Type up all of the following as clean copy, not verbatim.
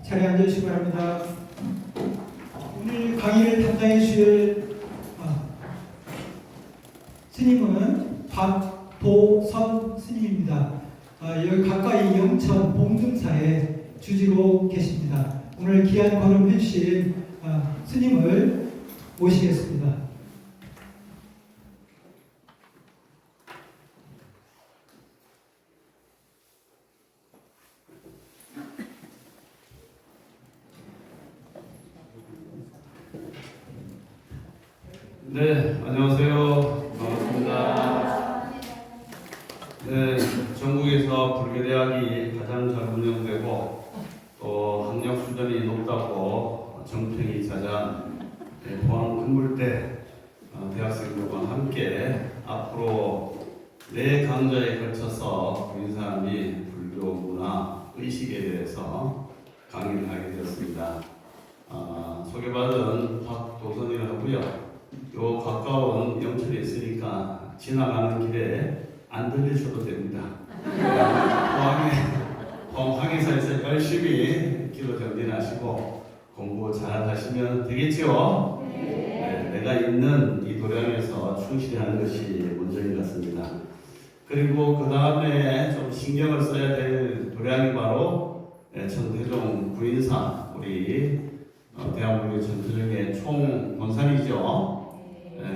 자리에 앉으시기 바랍니다. 오늘 강의를 담당해 주실 스님은 박도선 스님입니다. 여기 가까이 영천 봉등사에 주지로 계십니다. 오늘 귀한 걸음 해주실 스님을 모시겠습니다. 네, 안녕하세요. 반갑습니다. 네, 전국에서 불교대학이 가장 잘 운영되고 또 학력 수준이 높다고 정평이 자자한 포항 금물대 대학생들과 함께 앞으로 4강좌에 걸쳐서 부인사 및 불교 문화 의식에 대해서 강의를 하게 되었습니다. 소개받은 박도선이라고 하고요. 요 가까운 영천에 있으니까 지나가는 길에 안 들리셔도 됩니다. 포항 황해사에서 열심히 기도 정진하시고 공부 잘 하시면 되겠죠? 네, 내가 있는 이 도량에서 충실히 하는 것이 먼저인 것 같습니다. 그리고 그 다음에 좀 신경을 써야 될 도량이 바로 천태종 부인사, 우리 대한민국 전체적인 총본산이죠.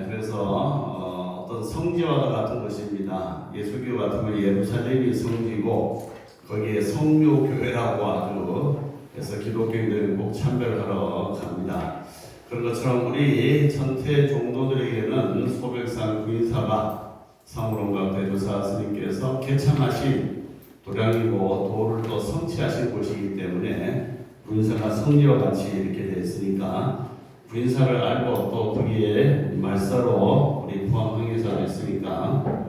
그래서 어떤 성지와도 같은 것입니다. 예수교 같으면 예루살렘이 성지고 거기에 성묘교회라고 아주 그래서 기독교인들이 꼭 참배하러 갑니다. 그런 것처럼 우리 천태 종도들에게는 소백산 부인사가 상우론각 대조사 스님께서 개참하신 도량이고 도를 또 성취하신 곳이기 때문에 부인사가 성지와 같이 이렇게 되어 있으니까 부인사를 알고 또 거기에 말사로 우리 포항 황해사가 있으니까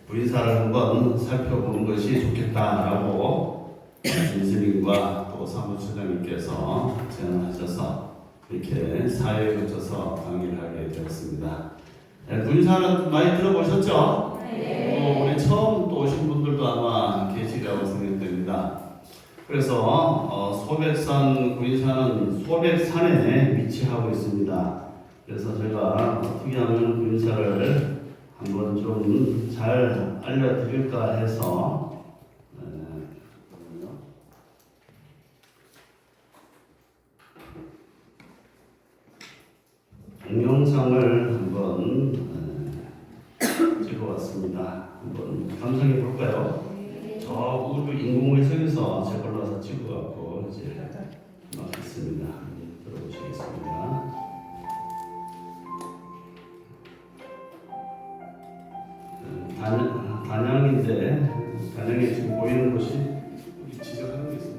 부인사를 한번 살펴보는 것이 좋겠다라고 진스님과 또 사무처장님께서 제안하셔서 이렇게 4회에 거쳐서 강의를 하게 되었습니다. 부인사는 많이 들어보셨죠? 네. 우리 처음 또 오신 분들도 아마 계시리라고 생각됩니다. 그래서 소백산 부인사는 소백산에 위치하고 있습니다. 그래서 제가 어떻게 하면 부인사를 한번 좀 잘 알려드릴까 해서 동영상을 한번 찍어왔습니다. 한번 감상해 볼까요? 저 우리 인공위성에서 제 걸로 와서 찍어갖고 이제 막 했습니다. 들어보시겠습니다. 단양인데 단양에 지금 보이는 곳이 여기 지적하는 게 있습니다.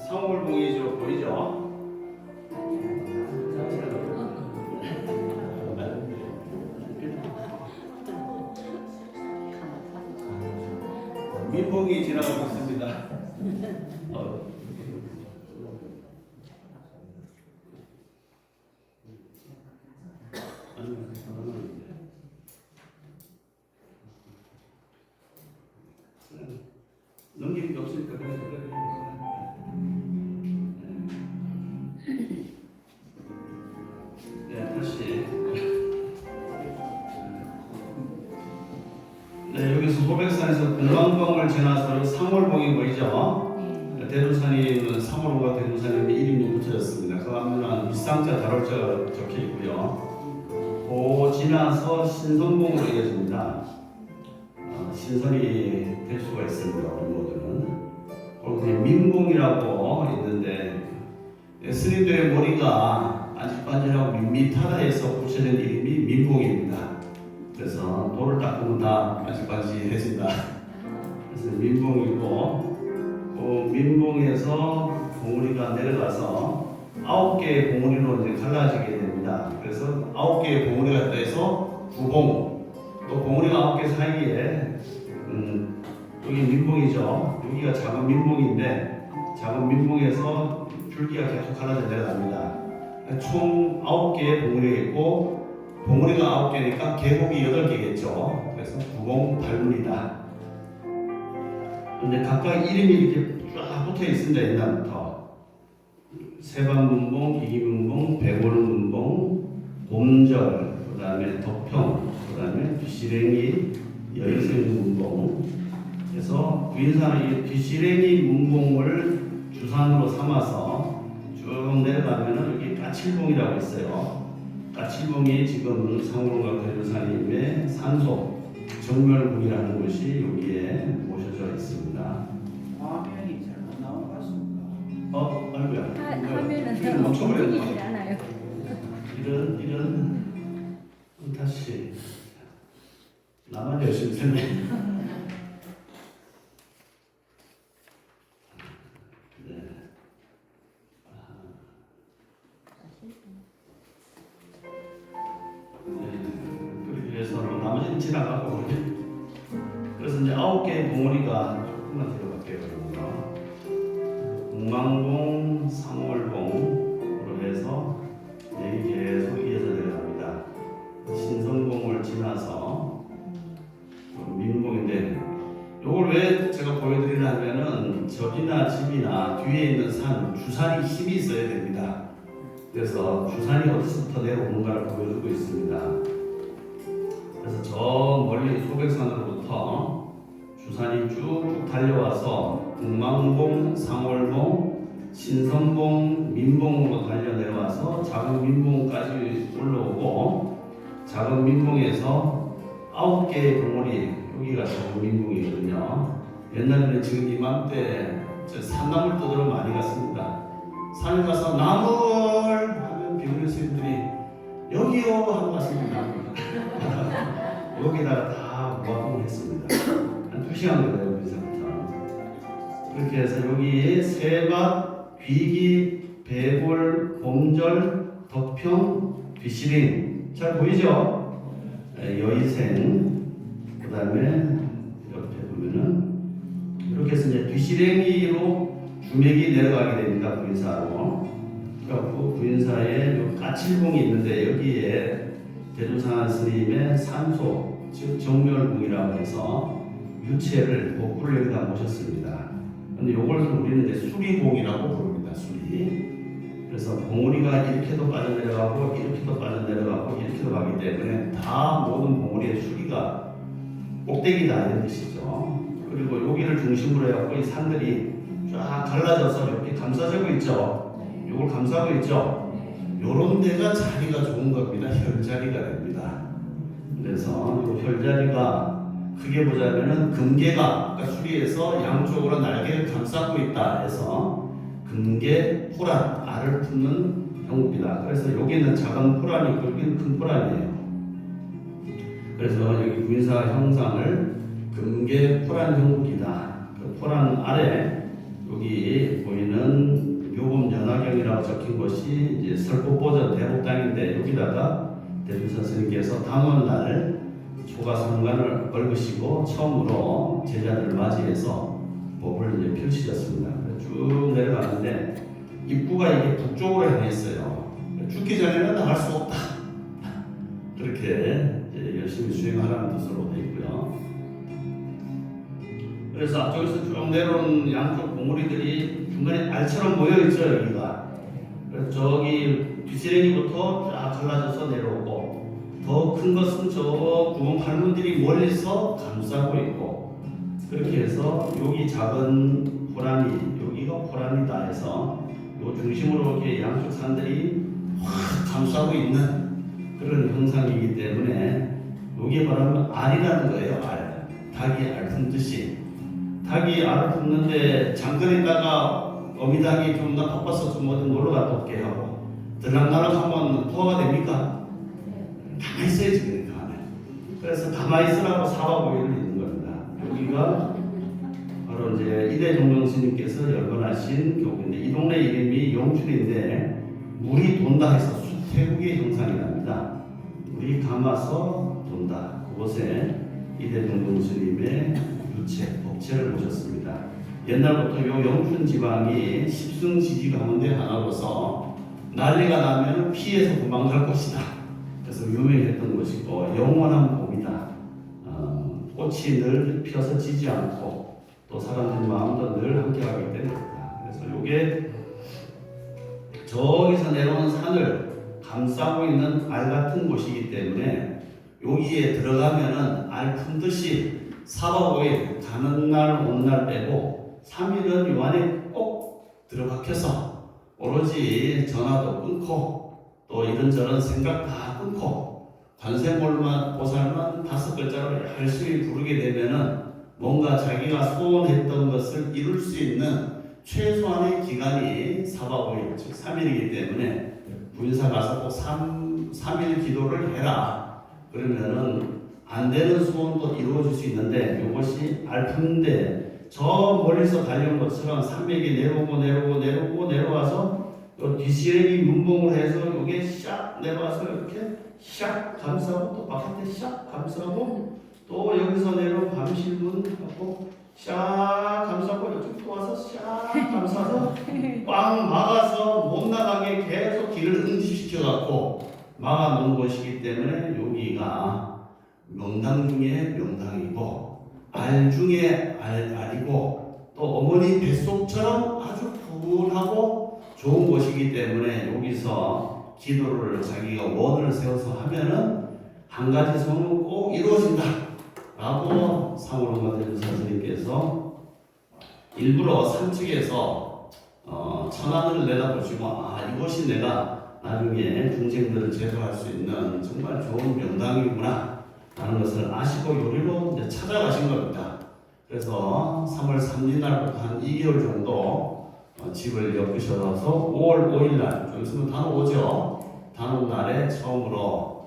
상월봉이죠, 보이죠? 민봉이 지나가고 있습니다. 넘기는 게 없으니까 그냥 다시. 네, 여기서 소백산에서 공방봉을 지나서 상월봉이 보이죠? 대두산이면 상월봉과 대두산이 이름이 붙여졌습니다. 그 앞에는 밑상자 다룰자가 적혀 있고요. 그 지나서 신선봉으로 이어집니다. 신선이 될 수가 있습니다. 우리 모두는. 그리고 민봉이라고 있는데 스님들의 머리가 반질반질하고 밋밋하다 해서 붙여진 이름이 민봉입니다. 그래서 돌을 닦으면 다 반질반질해진다. 그래서 민봉이고, 민봉에서 봉우리가 내려가서 9개의 봉우리로 이제 갈라지게 됩니다. 그래서 9개의 봉우리가 돼서 구봉, 또 봉우리가 9개 사이에 여기 민봉이죠. 여기가 작은 민봉인데 작은 민봉에서 줄기가 계속 갈라져 내려갑니다. 총 9개의 봉우리가 있고 봉우리가 9개니까 계곡이 8개겠죠. 그래서 구봉 8문이다. 근데 각각 이름이 이렇게 쫙 붙어 있습니다. 옛날부터 세반문봉, 기기문봉, 백월문봉, 곰절, 그 다음에 덕평, 그 다음에 비시랭이, 여의생문봉. 그래서 부인사는 이 비시랭이 문봉을 주산으로 삼아서 쭉 내려가면은 여기 까칠봉이라고 있어요. 까칠봉이 지금 상호론과 대조사님의 산소 정멸봉이라는 곳이 여기에 모셔져 있습니다. 화면이 잘못 나온 것 같습니다. 아이고야. 화면은 움직이질 않아요. 이런 다시 나만 열심히 했네. 그렇게 해서 나머지는 지나가고 그래서 이제 9개의 봉우리가 조금만 들어갈게요. 그러면 공망봉, 상월봉으로 해서 여기 계속 이어서 내려갑니다. 신성봉을 지나서 민봉인데 요걸 왜 제가 보여드리냐면은 접이나 집이나 뒤에 있는 산, 주산이 힘이 있어야 됩니다. 그래서 주산이 어디서부터 내려오는가를 보여주고 있습니다. 그래서 저 멀리 소백산으로부터 주산이 쭉쭉 달려와서 공망봉, 상월봉, 신선봉, 민봉으로 달려 내려와서 작은 민봉까지 올라오고 작은 민봉에서 9개의 봉우리, 여기가 작은 민봉이거든요. 옛날에는 지금 이맘때 산나물 뜯으러 많이 갔습니다. 산에 가서 나물 하면 비구니 스님들이 여기요 하고 갔습니다. 여기다가 다 모아동을 했습니다. 한 2시간 걸려요. 여기서부터. 그렇게 해서 여기 세밭, 귀기, 배골, 곰절, 덕평, 비시린 잘 보이죠? 여의생, 그 다음에 옆에 보면은 이렇게 해서 이제 뒤시랭이로 주맥이 내려가게 됩니다. 부인사로. 그래갖고 부인사에 요 까칠봉이 있는데 여기에 대조상한 스님의 산소, 즉 정멸봉이라고 해서 유체를 복구를 여기다 모셨습니다. 근데 요걸 우리는 이제 수리봉이라고 부릅니다. 수리. 그래서 봉우리가 이렇게도 빠져내려가고 이렇게도 빠져내려가고 이렇게도 가기 때문에 다 모든 봉우리의 수리가 꼭대기다 이런 뜻이죠. 그리고 여기를 중심으로 해갖고 이 산들이 쫙 갈라져서 이렇게 감싸지고 있죠. 요걸 감싸고 있죠. 요런 데가 자리가 좋은 겁니다. 혈자리가 됩니다. 그래서 이 혈자리가 크게 보자면은 금계가 그러니까 수리에서 양쪽으로 날개를 감싸고 있다 해서 금계 포란 알을 품는 형국이다. 그래서 여기는 작은 포란이 있고 여기는 큰 포란이에요. 그래서 여기 부인사 형상을 금계 포란 형국이다. 그 포란 아래 여기 보이는 묘범 연화경이라고 적힌 것이 이제 설법보전 대복당인데 여기다가 대주사 스님께서 당원날 초가상관을 얽으시고 처음으로 제자들을 맞이해서 법을 이제 펼치셨습니다. 쭉 내려가는데 입구가 이게 북쪽으로 향했어요. 죽기 전에는 나갈 수 없다. 그렇게 이제 열심히 수행하라는 뜻으로 되어 있고요. 그래서 앞쪽에서 쭉 내려온 양쪽 봉우리들이 중간에 알처럼 모여있죠. 여기가. 그래서 저기 뒷시랭이부터 쫙 갈라져서 내려오고 더 큰 것은 저 구멍 팔문들이 멀리서 감싸고 있고 그렇게 해서 여기 작은 포란이 여기가 포란이다 해서 요 중심으로 이렇게 양쪽 산들이 확 감싸고 있는 그런 형상이기 때문에 여기에 말하면 알이라는 거예요. 알. 닭이 알 품듯이 닭이 알을 품는데 잠깐에다가 어미닭이 좀 더 바빠서 좀 어디 놀러 갔다 올게 하고 들락날락 하면 부하가 됩니까? 가만히 있어야지 그러니까. 그래서 가만히 있으라고 4박 5일을 있는 겁니다. 여기가 바로 이제 이대종명 스님께서 열번하신 교구인데 이 동네 이름이 용춘인데 물이 돈다 해서 수태국의 형상이랍니다. 물이 감아서 돈다. 그곳에 이대종명 스님의 유체, 법체를 모셨습니다. 옛날부터 요 영춘 지방이 십승지지 가운데 하나로서 난리가 나면 피해서 도망갈 곳이다. 그래서 유명했던 곳이고 영원한 봄이다. 꽃이 늘 피어서 지지 않고 또 사람들 마음도 늘 함께하기 때문이다. 그래서 요게 저기서 내려오는 산을 감싸고 있는 알 같은 곳이기 때문에 여기에 들어가면은 알 품듯이 4박 5일 가는 날 오는 날 빼고 3일은 요 안에 꼭 들어박혀서 오로지 전화도 끊고 또 이런저런 생각 다 끊고 관세음보살만 5글자로 열심히 부르게 되면은 뭔가 자기가 소원했던 것을 이룰 수 있는 최소한의 기간이 4박 5일 즉 3일이기 때문에 부인사 가서 꼭 3일 기도를 해라. 그러면은 안 되는 소원도 이루어질 수 있는데 이것이 알픈데 저 멀리서 달려온 것처럼 산맥이 내려와서 요 뒷시래기 문봉을 해서 요게 샥 내려와서 이렇게 샥 감싸고 또 바깥에 샥 감싸고 또 여기서 내려온 밤실문 하고 샥 감싸고 이쪽 또 와서 샥 감싸서 꽝 막아서 못 나가게 계속 길을 응집시켜 갖고 막아 놓은 곳이기 때문에 여기가 명당 중에 명당이고 알 중에 알이고 또 어머니 뱃속처럼 아주 푸근하고 좋은 곳이기 때문에 여기서 기도를 자기가 원을 세워서 하면은 한 가지 소원은 꼭 이루어진다 라고 상호론가대주 선생님께서 일부러 산측에서 천안을 내다보시고 이것이 내가 나중에 중생들을 제도할 수 있는 정말 좋은 명당이구나 라는 것을 아시고 요리로 이제 찾아가신 겁니다. 그래서 3월 3일 날부터 한 2개월 정도 집을 엮으셔서 5월 5일 날, 좀 있으면 단오 오죠. 단오 날에 처음으로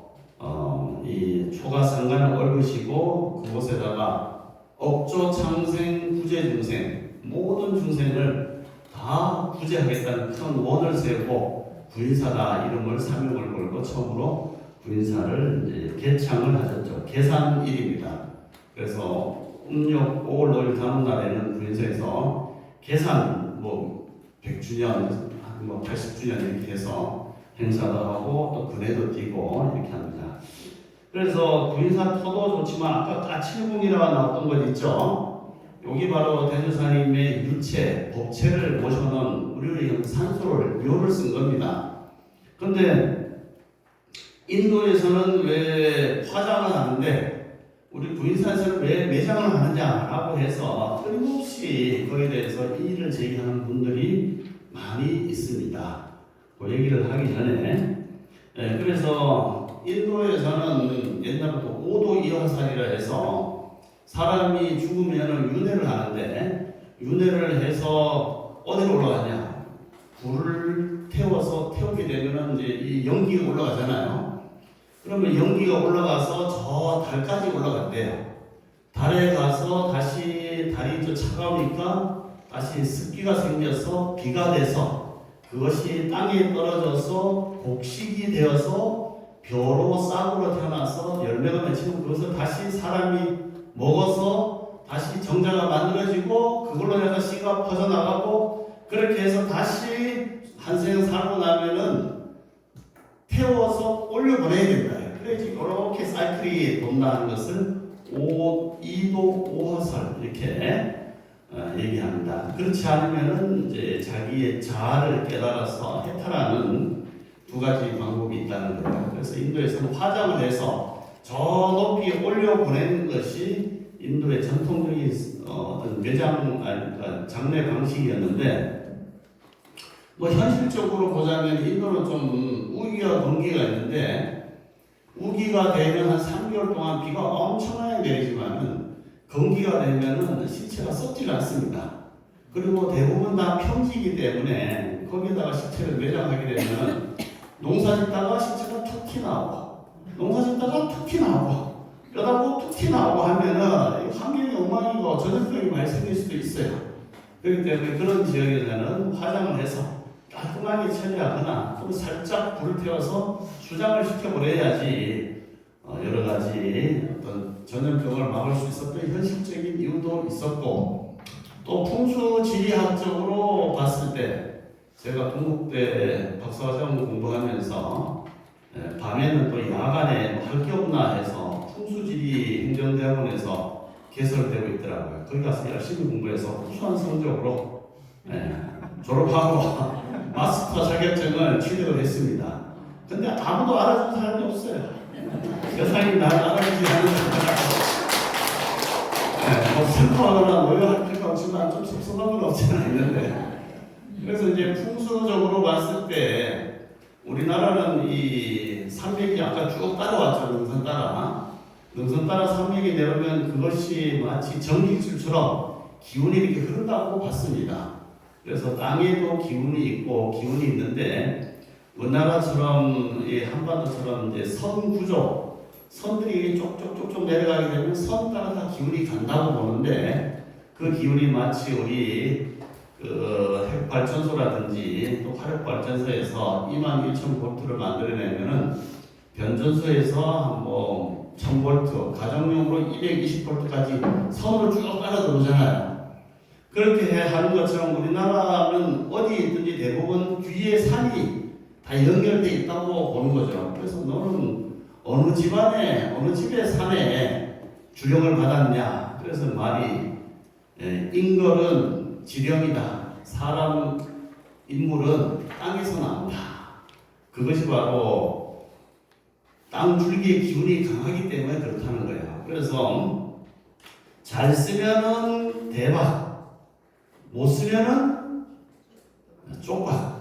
이 초가상간을 얽으시고 그곳에다가 억조 창생 구제 중생 모든 중생을 다 구제하겠다는 큰 원을 세우고 부인사다 이름을 사명을 걸고 처음으로 부인사를 이제 개창을 하셨죠. 계산일입니다. 그래서 음력 5월 5일 다음 날에는 부인사에서 계산 100주년, 80주년 이렇게 해서 행사도 하고 또 근회도 띄고 이렇게 합니다. 그래서 부인사 터도 좋지만 아까 까칠궁이라고 나왔던 것 있죠. 여기 바로 대주사님의 유체, 법체를 모셔놓은 우리의 산소를 묘를 쓴 겁니다. 근데 인도에서는 왜 화장을 하는데 우리 부인사에서는 왜 매장을 하느냐라고 해서 끊임없이 거기에 대해서 이의를 제기하는 분들이 많이 있습니다. 그 얘기를 하기 전에 그래서 인도에서는 옛날부터 오도 이화살이라 해서 사람이 죽으면 윤회를 하는데 윤회를 해서 어디로 올라가냐? 불을 태우게 되면 이제 이 연기가 올라가잖아요. 그러면 연기가 올라가서 저 달까지 올라간대요. 달에 가서 다시 달이 좀 차가우니까 다시 습기가 생겨서 비가 돼서 그것이 땅에 떨어져서 곡식이 되어서 벼로 싹으로 태어나서 열매가 맺히고 그것을 다시 사람이 먹어서 다시 정자가 만들어지고 그걸로 해서 씨가 퍼져나가고 그렇게 해서 다시 한 생 살고 나면은 태워서 올려보내야 된다. 그래야지 이렇게 사이클이 돈다는 것을 2도 5화살 이렇게 얘기합니다. 그렇지 않으면은 이제 자기의 자아를 깨달아서 해탈하는 두 가지 방법이 있다는 거예요. 그래서 인도에서는 화장을 해서 저 높이 올려보내는 것이 인도의 전통적인 어떤 장례 방식이었는데 현실적으로 보자면 인도는 좀 우기와 건기가 있는데 우기가 되면 한 3개월 동안 비가 엄청나게 내리지만은 건기가 되면은 신체가 썩질 않습니다. 그리고 대부분 다 평지이기 때문에 거기에다가 식체를 매장하게 되면 농사 짓다가 식체가 툭 튀나오고 농사 짓다가 툭 튀나오고 그러다 툭 튀나오고 하면은 환경이 엉망이고 전염병이 발생될 수도 있어요. 그렇기 때문에 그런 지역에서는 화장을 해서 깔끔하게 처리하거나 또는 살짝 불을 태워서 수장을 시켜버려야지 여러 가지 어떤 전염병을 막을 수 있었던 현실적인 이유도 있었고, 또 풍수지리학적으로 봤을 때 제가 동국대 박사과정 공부하면서 밤에는 또 야간에 할 게 없나 해서 풍수지리 행정대학원에서 개설되고 있더라고요. 거기 가서 열심히 공부해서 우수한 성적으로 졸업하고 마스터 자격증을 취득을 했습니다. 근데 아무도 알아준 사람이 없어요. 세상이 나를 알아주지 않는 뭐 슬퍼하거나 노여할 필요가 없지만 좀 섭섭한 건 없지 않아 있는데, 그래서 이제 풍수적으로 봤을 때 우리나라는 이 산맥이 아까 쭉 따라왔죠. 능선 따라 산맥이 내려오면 그것이 마치 전기줄처럼 기운이 이렇게 흐른다고 봤습니다. 그래서 땅에도 기운이 있고 기운이 있는데, 우리나라처럼 이 한반도처럼 이제 선 구조, 선들이 쪽쪽쪽쪽 내려가게 되면 선 따라 다 기운이 간다고 보는데, 그 기운이 마치 우리 그 핵발전소라든지 또 화력발전소에서 21,000볼트를 만들어내면은 변전소에서 뭐 1000볼트, 가정용으로 220볼트까지 선으로 쭉 빨아 들어오잖아요. 그렇게 하는 것처럼 우리나라는 어디 있든지 대부분 뒤에 산이 다 연결되어 있다고 보는 거죠. 그래서 너는 어느 집안에, 어느 집의 산에 주령을 받았냐. 그래서 말이 인걸은 지령이다. 사람, 인물은 땅에서 나온다. 그것이 바로 땅 줄기의 기운이 강하기 때문에 그렇다는 거예요. 그래서 잘 쓰면은 대박, 못 쓰면은 쪽박.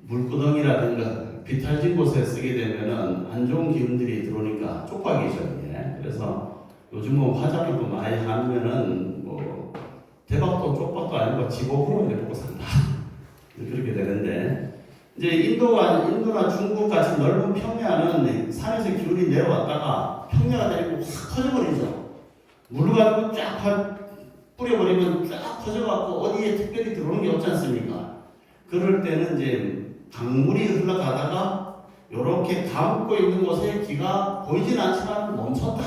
물구덩이라든가 비탈진 곳에 쓰게 되면은 안 좋은 기운들이 들어오니까 쪽박이죠. 그래서 요즘은 화장을 또 많이 하면은 뭐 대박도 쪽박도 아니고 지옥으로 내보고 산다. 그렇게 되는데, 이제 인도나 중국 같이 넓은 평야는 산에서 기운이 내려왔다가 평야가 되고 확 퍼져버리죠. 물을 가지고 쫙 뿌려버리면 쫙 퍼져갖고 어디에 특별히 들어오는 게 없지 않습니까? 그럴 때는 이제 강물이 흘러가다가 이렇게 감고 있는 곳에 기가 보이진 않지만 멈췄다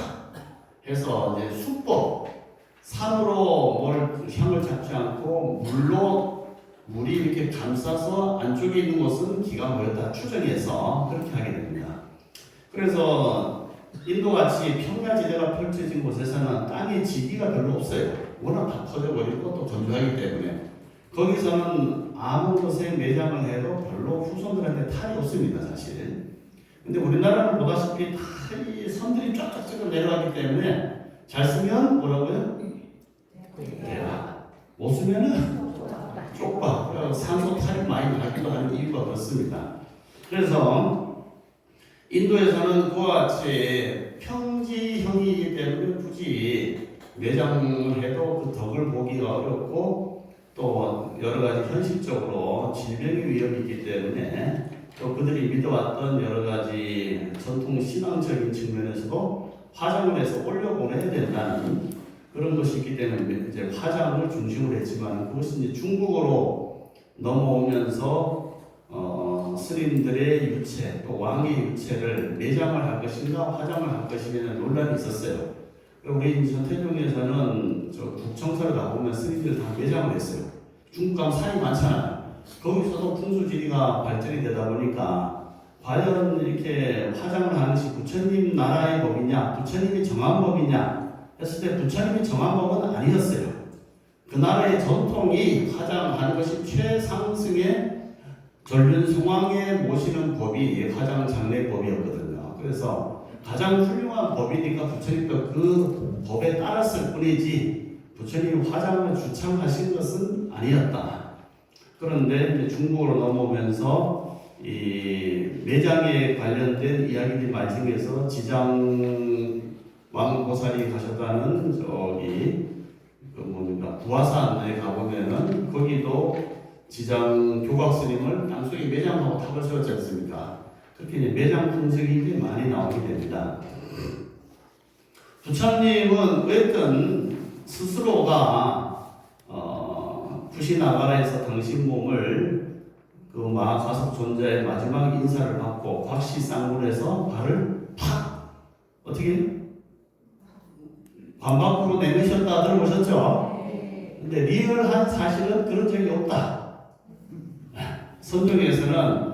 해서 이제 수법, 산으로 뭘 향을 잡지 않고 물이 이렇게 감싸서 안쪽에 있는 곳은 기가 모였다 추정해서 그렇게 하게 됩니다. 그래서 인도같이 평야지대가 펼쳐진 곳에서는 땅의 지기가 별로 없어요. 워낙 다 퍼져버리고 또 건조하기 때문에 거기서는 아무 것에 매장을 해도 별로 후손들한테 탈이 없습니다, 사실. 근데 우리나라는 보다시피 다 이 선들이 쫙쫙쫙 내려가기 때문에 잘 쓰면 뭐라고요? 대박. 못 쓰면은 쪽박. 산소 탈이 많이 나기도 하는 이유가 그렇습니다. 그래서 인도에서는 그와 같이 평지형이기 때문에 굳이 매장을 해도 그 덕을 보기가 어렵고, 또 여러 가지 현실적으로 질병의 위험이기 때문에 또 그들이 믿어왔던 여러 가지 전통 신앙적인 측면에서도 화장을 해서 올려보내야 된다는 그런 것이 있기 때문에 이제 화장을 중심으로 했지만, 그것이 이제 중국어로 넘어오면서 스님들의 유체 또 왕의 유체를 매장을 할 것인가 화장을 할 것인가 논란이 있었어요. 우리 전태종에서는 저 북청사를 가보면 스님들 다 매장을 했어요. 중국 가면 산이 많잖아요. 거기서도 풍수지리가 발전이 되다 보니까 과연 이렇게 화장을 하는 것이 부처님 나라의 법이냐, 부처님이 정한 법이냐 했을 때 부처님이 정한 법은 아니었어요. 그 나라의 전통이 화장하는 것이 최상승의 전륜성왕에 모시는 법이 화장 장례법이었거든요. 그래서 가장 훌륭한 법이니까 부처님도 그 법에 따랐을 뿐이지 부처님이 화장을 주창하신 것은 아니었다. 그런데 이제 중국으로 넘어오면서 이 매장에 관련된 이야기들이 많이 생겨서 지장 왕보살이 가셨다는 저기 그 뭡니까 부화산에 가보면은 거기도 지장 교각 스님을 땅속에 매장하고 탑을 세웠지 않습니까? 그렇게 이제 매장 풍속이 많이 나오게 됩니다. 부처님은 어쨌든 스스로가 푸시나가라에서 당신 몸을 그 마하가섭 존자의 마지막 인사를 받고 곽시쌍굴에서 발을 팍 어떻게 관 밖으로 내미셨다 들어보셨죠? 근데 리얼한 사실은 그런 적이 없다. 선종에서는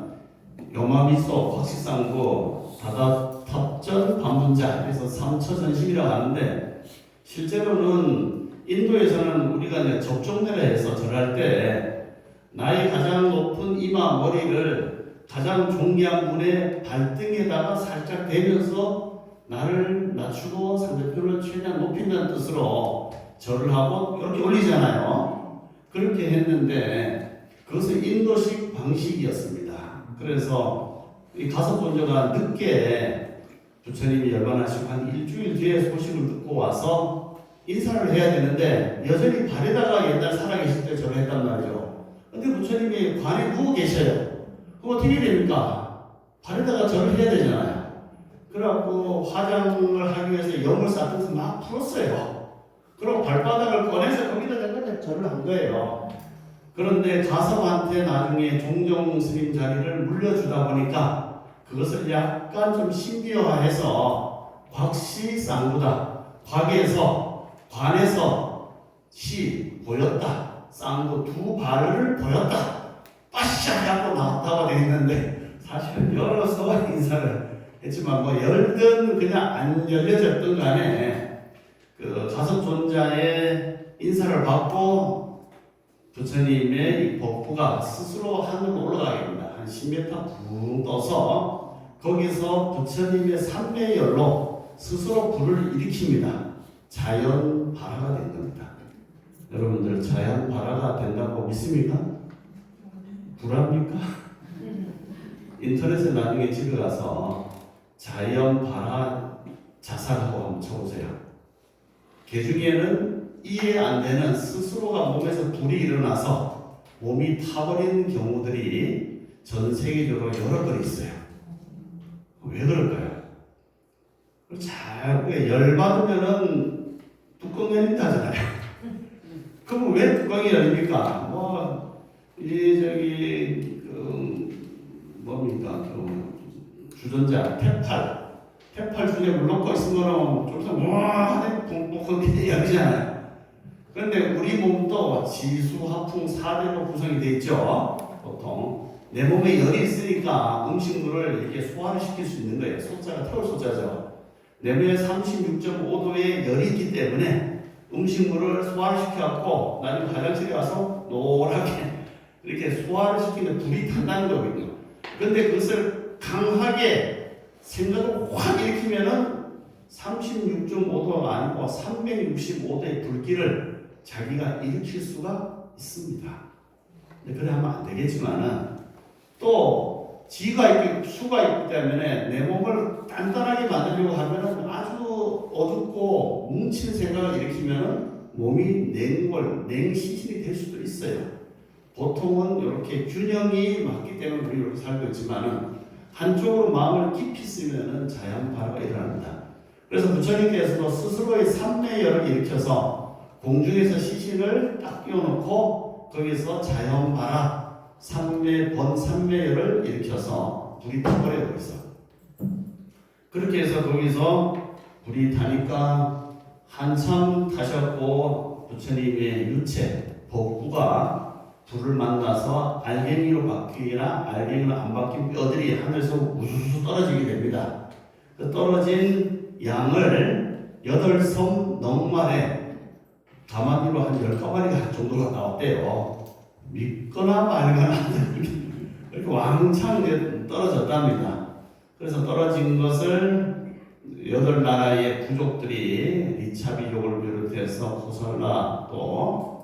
요마미소, 곽시쌍구, 다다탑전, 반문자 그래서 3처 전심이라고 하는데 실제로는 인도에서는 우리가 이제 접종례를 해서 절할 때 나의 가장 높은 이마 머리를 가장 존귀한 분의 발등에다가 살짝 대면서 나를 낮추고 상대편을 최대한 높인다는 뜻으로 절을 하고 이렇게 올리잖아요. 그렇게 했는데 그것은 인도식 방식이었습니다. 그래서 이 가섭 존자가 늦게 부처님이 열반하시고 한 일주일 뒤에 소식을 듣고 와서 인사를 해야 되는데 여전히 발에다가 옛날 살아계실 때 절을 했단 말이죠. 근데 부처님이 관에 누워 계셔요. 그럼 어떻게 됩니까? 발에다가 절을 해야 되잖아요. 그래갖고 화장을 하기 위해서 염을 쌓면서 막 풀었어요. 그리고 발바닥을 꺼내서 거기다 절을 한 거예요. 그런데 가섭한테 나중에 종종 스님 자리를 물려주다 보니까 그것을 약간 좀 신비화해서 곽시쌍구다. 관에서 시 보였다. 쌍구 두 발을 보였다. 빠샤 하고 나왔다고 되어 있는데 사실은 열어서 인사를 했지만 뭐 열든 그냥 안 열려졌든 간에 그 가섭 존자의 인사를 받고 부처님의 이 복부가 스스로 하늘로 올라가게 됩니다. 한 10m 붕 떠서 거기서 부처님의 삼매열로 스스로 불을 일으킵니다. 자연 발화가 된 겁니다. 여러분들 자연 발화가 된다고 믿습니까? 불합니까? 인터넷에 나중에 집에 가서 자연 발화 자살하고 한번 쳐보세요. 그 중에는 이해 안 되는 스스로가 몸에서 불이 일어나서 몸이 타버린 경우들이 전 세계적으로 여러 건 있어요. 왜 그럴까요? 잘 열받으면은 뚜껑 열린다잖아요. 그럼 왜 뚜껑이 열립니까? 뭡니까? 주전자, 태팔 중에 물 넣고 있으면 좀 하네 뽕뽕하게 열리잖아요. 그런데 우리 몸도 지수, 화풍, 4대로 구성이 되어 있죠. 보통 내 몸에 열이 있으니까 음식물을 이렇게 소화를 시킬 수 있는 거예요. 소자가 태울 소자죠. 내 몸에 36.5도의 열이 있기 때문에 음식물을 소화를 시켜갖고 나중에 화장실에 와서 노랗게 이렇게 소화를 시키는 불이 탄다는 거거든요. 그런데 그것을 강하게 생각을 확 일으키면은 36.5도가 아니고 365도의 불길을 자기가 일으킬 수가 있습니다. 그래 하면 안 되겠지만은 또 지가 있고 수가 있기 때문에 내 몸을 단단하게 만들려고 하면은 아주 어둡고 뭉친 생각을 일으키면은 몸이 냉시신이 될 수도 있어요. 보통은 이렇게 균형이 맞기 때문에 우리 이렇게 살고 있지만은 한쪽으로 마음을 깊이 쓰면은 자연 발화가 일어납니다. 그래서 부처님께서도 스스로의 삼매열을 일으켜서 공중에서 시신을 딱 띄워놓고 거기서 자연 발화 삼매열을 일으켜서 불이 타버려요. 거기서 그렇게 해서 거기서 불이 타니까 한참 타셨고 부처님의 유체 복부가 불을 만나서 알갱이로 바뀌거나 알갱이로 안 바뀐 뼈들이 하늘에서 우수수 떨어지게 됩니다. 그 떨어진 양을 8섬 넉말에 가마니로 한 10가마리 정도가 나왔대요. 믿거나 말거나 이렇게 왕창 떨어졌답니다. 그래서 떨어진 것을 8나라의 부족들이 리차비족을 비롯해서 코살라 또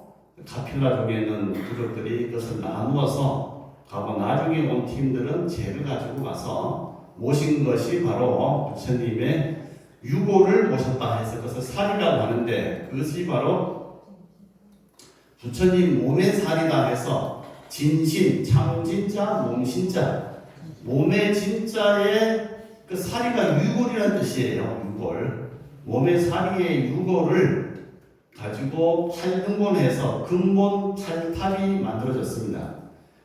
카필라족에 있는 부족들이 그것을 나누어서 가고 나중에 온 팀들은 재를 가지고 가서 모신 것이 바로 부처님의 유고를 모셨다 해서 그것을 살이라고 하는데 그것이 바로 부처님 몸의 살이다 해서 진신, 참진자, 몸신자. 몸의 진자의 그 사리가 유골이라는 뜻이에요. 유골. 몸의 사리의 유골을 가지고 8등분해서 근본 8탑이 만들어졌습니다.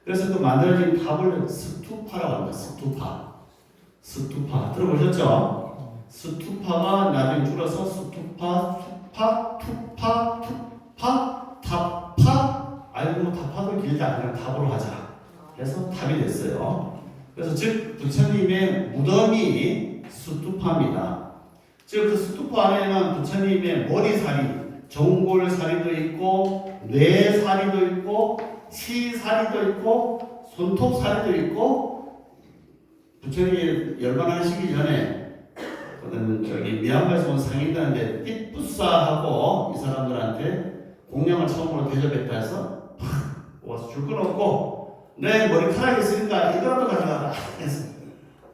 그래서 그 만들어진 탑을 스투파라고 합니다. 스투파. 스투파. 들어보셨죠? 스투파가 나중에 줄여서 스투파, 투파, 투파, 투파, 탑파. 알고 보면 탑파도 길다. 그냥 탑으로 하자. 그래서 탑이 됐어요. 그래서 즉 부처님의 무덤이 스투파입니다. 즉 그 스투파 안에는 부처님의 머리살이, 정골살이도 있고 뇌살이도 있고 치살이도 있고 손톱살이도 있고 부처님이 열반하시기 전에 저기 미얀마에서 온 상인들한테 띠뿌싸하고 이 사람들한테 공양을 처음으로 대접했다 해서 와서 줄 건 없고 내 머리카락이 있으니까 이거라도 가져가라 해서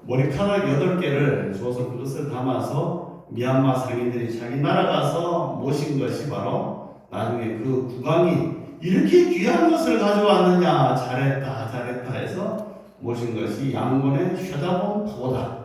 머리카락 8개를 줘서 그것을 담아서 미얀마 상인들이 자기 나라 가서 모신 것이 바로 나중에 그 국왕이 이렇게 귀한 것을 가져왔느냐 잘했다 잘했다 해서 모신 것이 양곤의 쉐다본 파고다.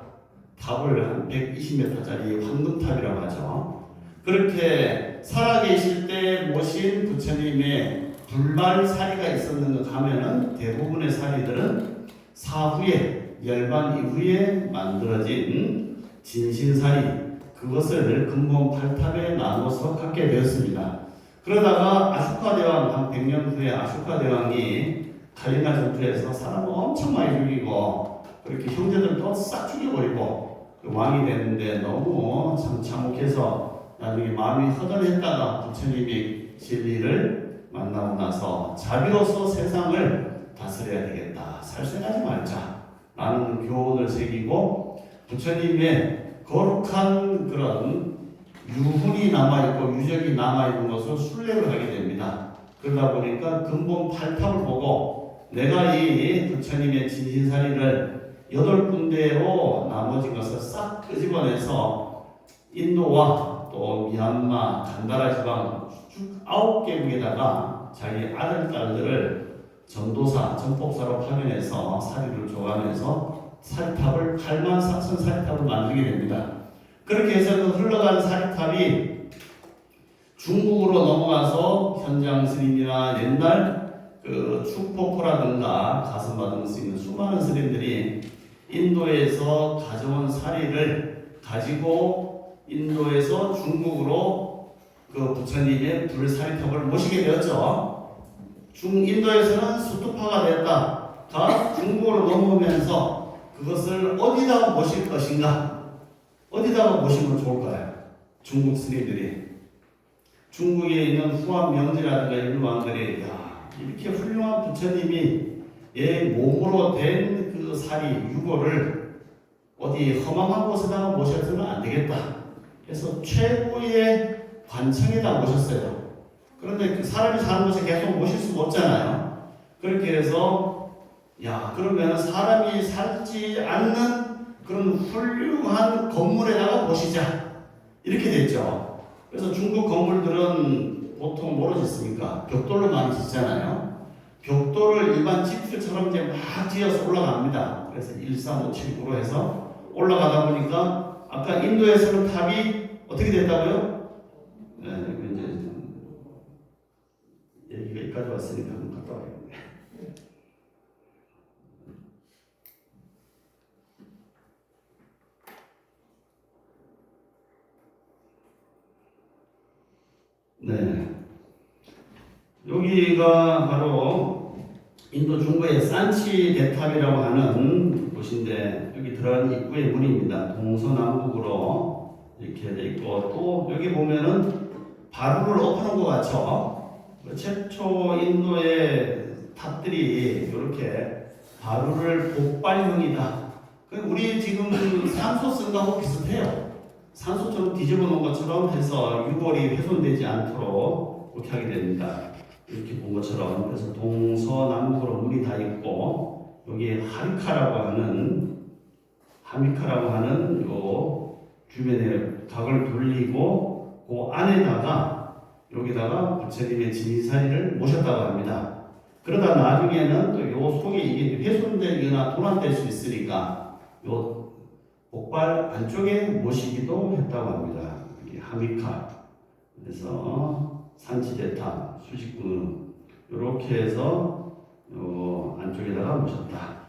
탑을 한 120m짜리 황금탑이라고 하죠. 그렇게 살아계실 때 모신 부처님의 불말사리가 있었는 거 가면은 대부분의 사리들은 사후에 열반 이후에 만들어진 진신사리 그것을 근본 8탑에 나눠서 갖게 되었습니다. 그러다가 아슈카 대왕 한 100년 후에 아슈카 대왕이 칼리나 전투에서 사람을 엄청 많이 죽이고 그렇게 형제들도 싹 죽여버리고 왕이 됐는데 너무 참 참혹해서 나중에 마음이 허전했다가 부처님의 진리를 만나고 나서 자비로서 세상을 다스려야 되겠다. 살생하지 말자. 라는 교훈을 새기고 부처님의 거룩한 그런 유훈이 남아있고 유적이 남아있는 것을 순례를 하게 됩니다. 그러다 보니까 근본 8탑을 보고 내가 이 부처님의 진신사리를 8군데로 나머진 것을 싹 끄집어내서 인도와 또 미얀마, 간다라 지방 쭉 9개국에다가 자기 아들, 딸들을 전도사, 전법사로 파견해서 사리를 줘가면서 사리탑을 84,000 사리탑을 만들게 됩니다. 그렇게 해서 그 흘러간 사리탑이 중국으로 넘어가서 현장 스님이나 옛날 그 축포포라든가 가슴 받을 수 있는 수많은 스님들이 인도에서 가져온 사리를 가지고 인도에서 중국으로 그 부처님의 불사리탑을 모시게 되었죠. 인도에서는 수투파가 됐다가 중국으로 넘어오면서 그것을 어디다가 모실 것인가? 어디다가 모시면 좋을까요? 중국 스님들이 중국에 있는 후한 명지라든가 이런 왕들이 이렇게 훌륭한 부처님이 얘 몸으로 된 그 사리 유고를 어디 험한 곳에다가 모셔서는 안 되겠다. 그래서 최고의 관청에다 모셨어요. 그런데 그 사람이 사는 곳에 계속 모실 수가 없잖아요. 그렇게 해서 그러면 사람이 살지 않는 그런 훌륭한 건물에다가 모시자. 이렇게 됐죠. 그래서 중국 건물들은 보통 뭐로 짓습니까? 벽돌로 많이 짓잖아요. 벽돌을 일반 집들처럼 이제 막 지어서 올라갑니다. 그래서 1357구로 해서 올라가다 보니까 아까 인도에서는 탑이 어떻게 됐다고요? 네, 이제 얘기가 여기까지 왔으니까 한번 갔다 와야겠네. 네. 여기가 바로 인도 중부의 산치 대탑이라고 하는 곳인데 여기 들어가는 입구의 문입니다. 동서남북으로 이렇게 돼 있고 또 여기 보면은 바루를 엎어놓은 것 같죠? 최초 인도의 탑들이 이렇게 바루를 복발형이다. 우리 지금 산소 쓴 거하고 비슷해요. 산소처럼 뒤집어 놓은 것처럼 해서 유골이 훼손되지 않도록 이렇게 하게 됩니다. 이렇게 본 것처럼. 그래서 동서남북으로 문이 다 있고 여기 하미카라고 하는 요 주변에 각을 돌리고 그 안에다가 여기다가 부처님의 진사리를 모셨다고 합니다. 그러다 나중에는 또 요 속에 이게 훼손되거나 도난될 수 있으니까 요 복발 안쪽에 모시기도 했다고 합니다. 이게 하미카. 그래서 산지대탑, 수직궁 이렇게 해서 요 안쪽에다가 모셨다.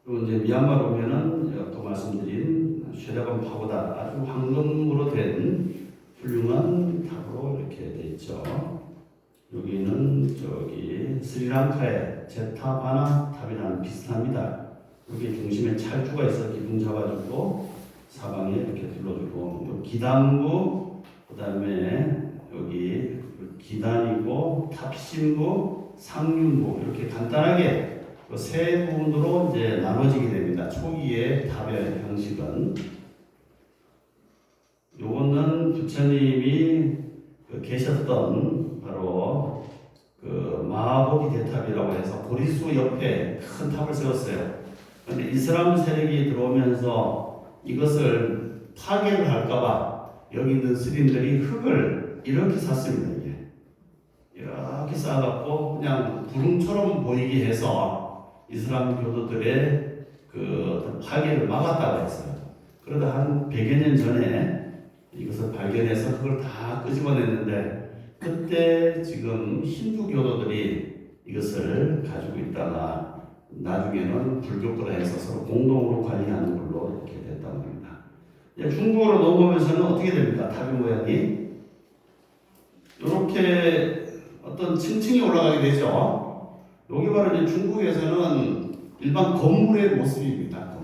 그리고 이제 미얀마로 오면은 또 말씀드린 쇠다감 파고다 아주 황금으로 된 훌륭한 탑으로 이렇게 돼 있죠. 여기는 저기 스리랑카의 제타바나 탑이랑 비슷합니다. 여기 중심에 찰주가 있어 기둥 잡아주고 사방에 이렇게 둘러주고 기단부 그다음에 여기 기단이고 탑신부 상륜부 이렇게 간단하게 세 부분으로 이제 나눠지게 됩니다. 초기의 탑의 형식은 요거는 부처님이 계셨던 바로 그 마하보기 대탑이라고 해서 보리수 옆에 큰 탑을 세웠어요. 그런데 이슬람 세력이 들어오면서 이것을 파괴를 할까봐 여기 있는 스님들이 흙을 이렇게 샀습니다. 이게 이렇게 쌓아갖고 그냥 구름처럼 보이게 해서 이슬람 교도들의 그 파괴를 막았다고 했어요. 그러다 한 100여 년 전에 이것을 발견해서 흙을 다 끄집어냈는데 그때 지금 힌두 교도들이 이것을 가지고 있다가 나중에는 불교권에 해서 서로 공동으로 관리하는 걸로 이렇게 됐다고 합니다. 중국어로 넘어오면서는 어떻게 됩니까? 탑의 모양이 이렇게 어떤 층층이 올라가게 되죠. 여기 바로 이제 중국에서는 일반 건물의 모습입니다.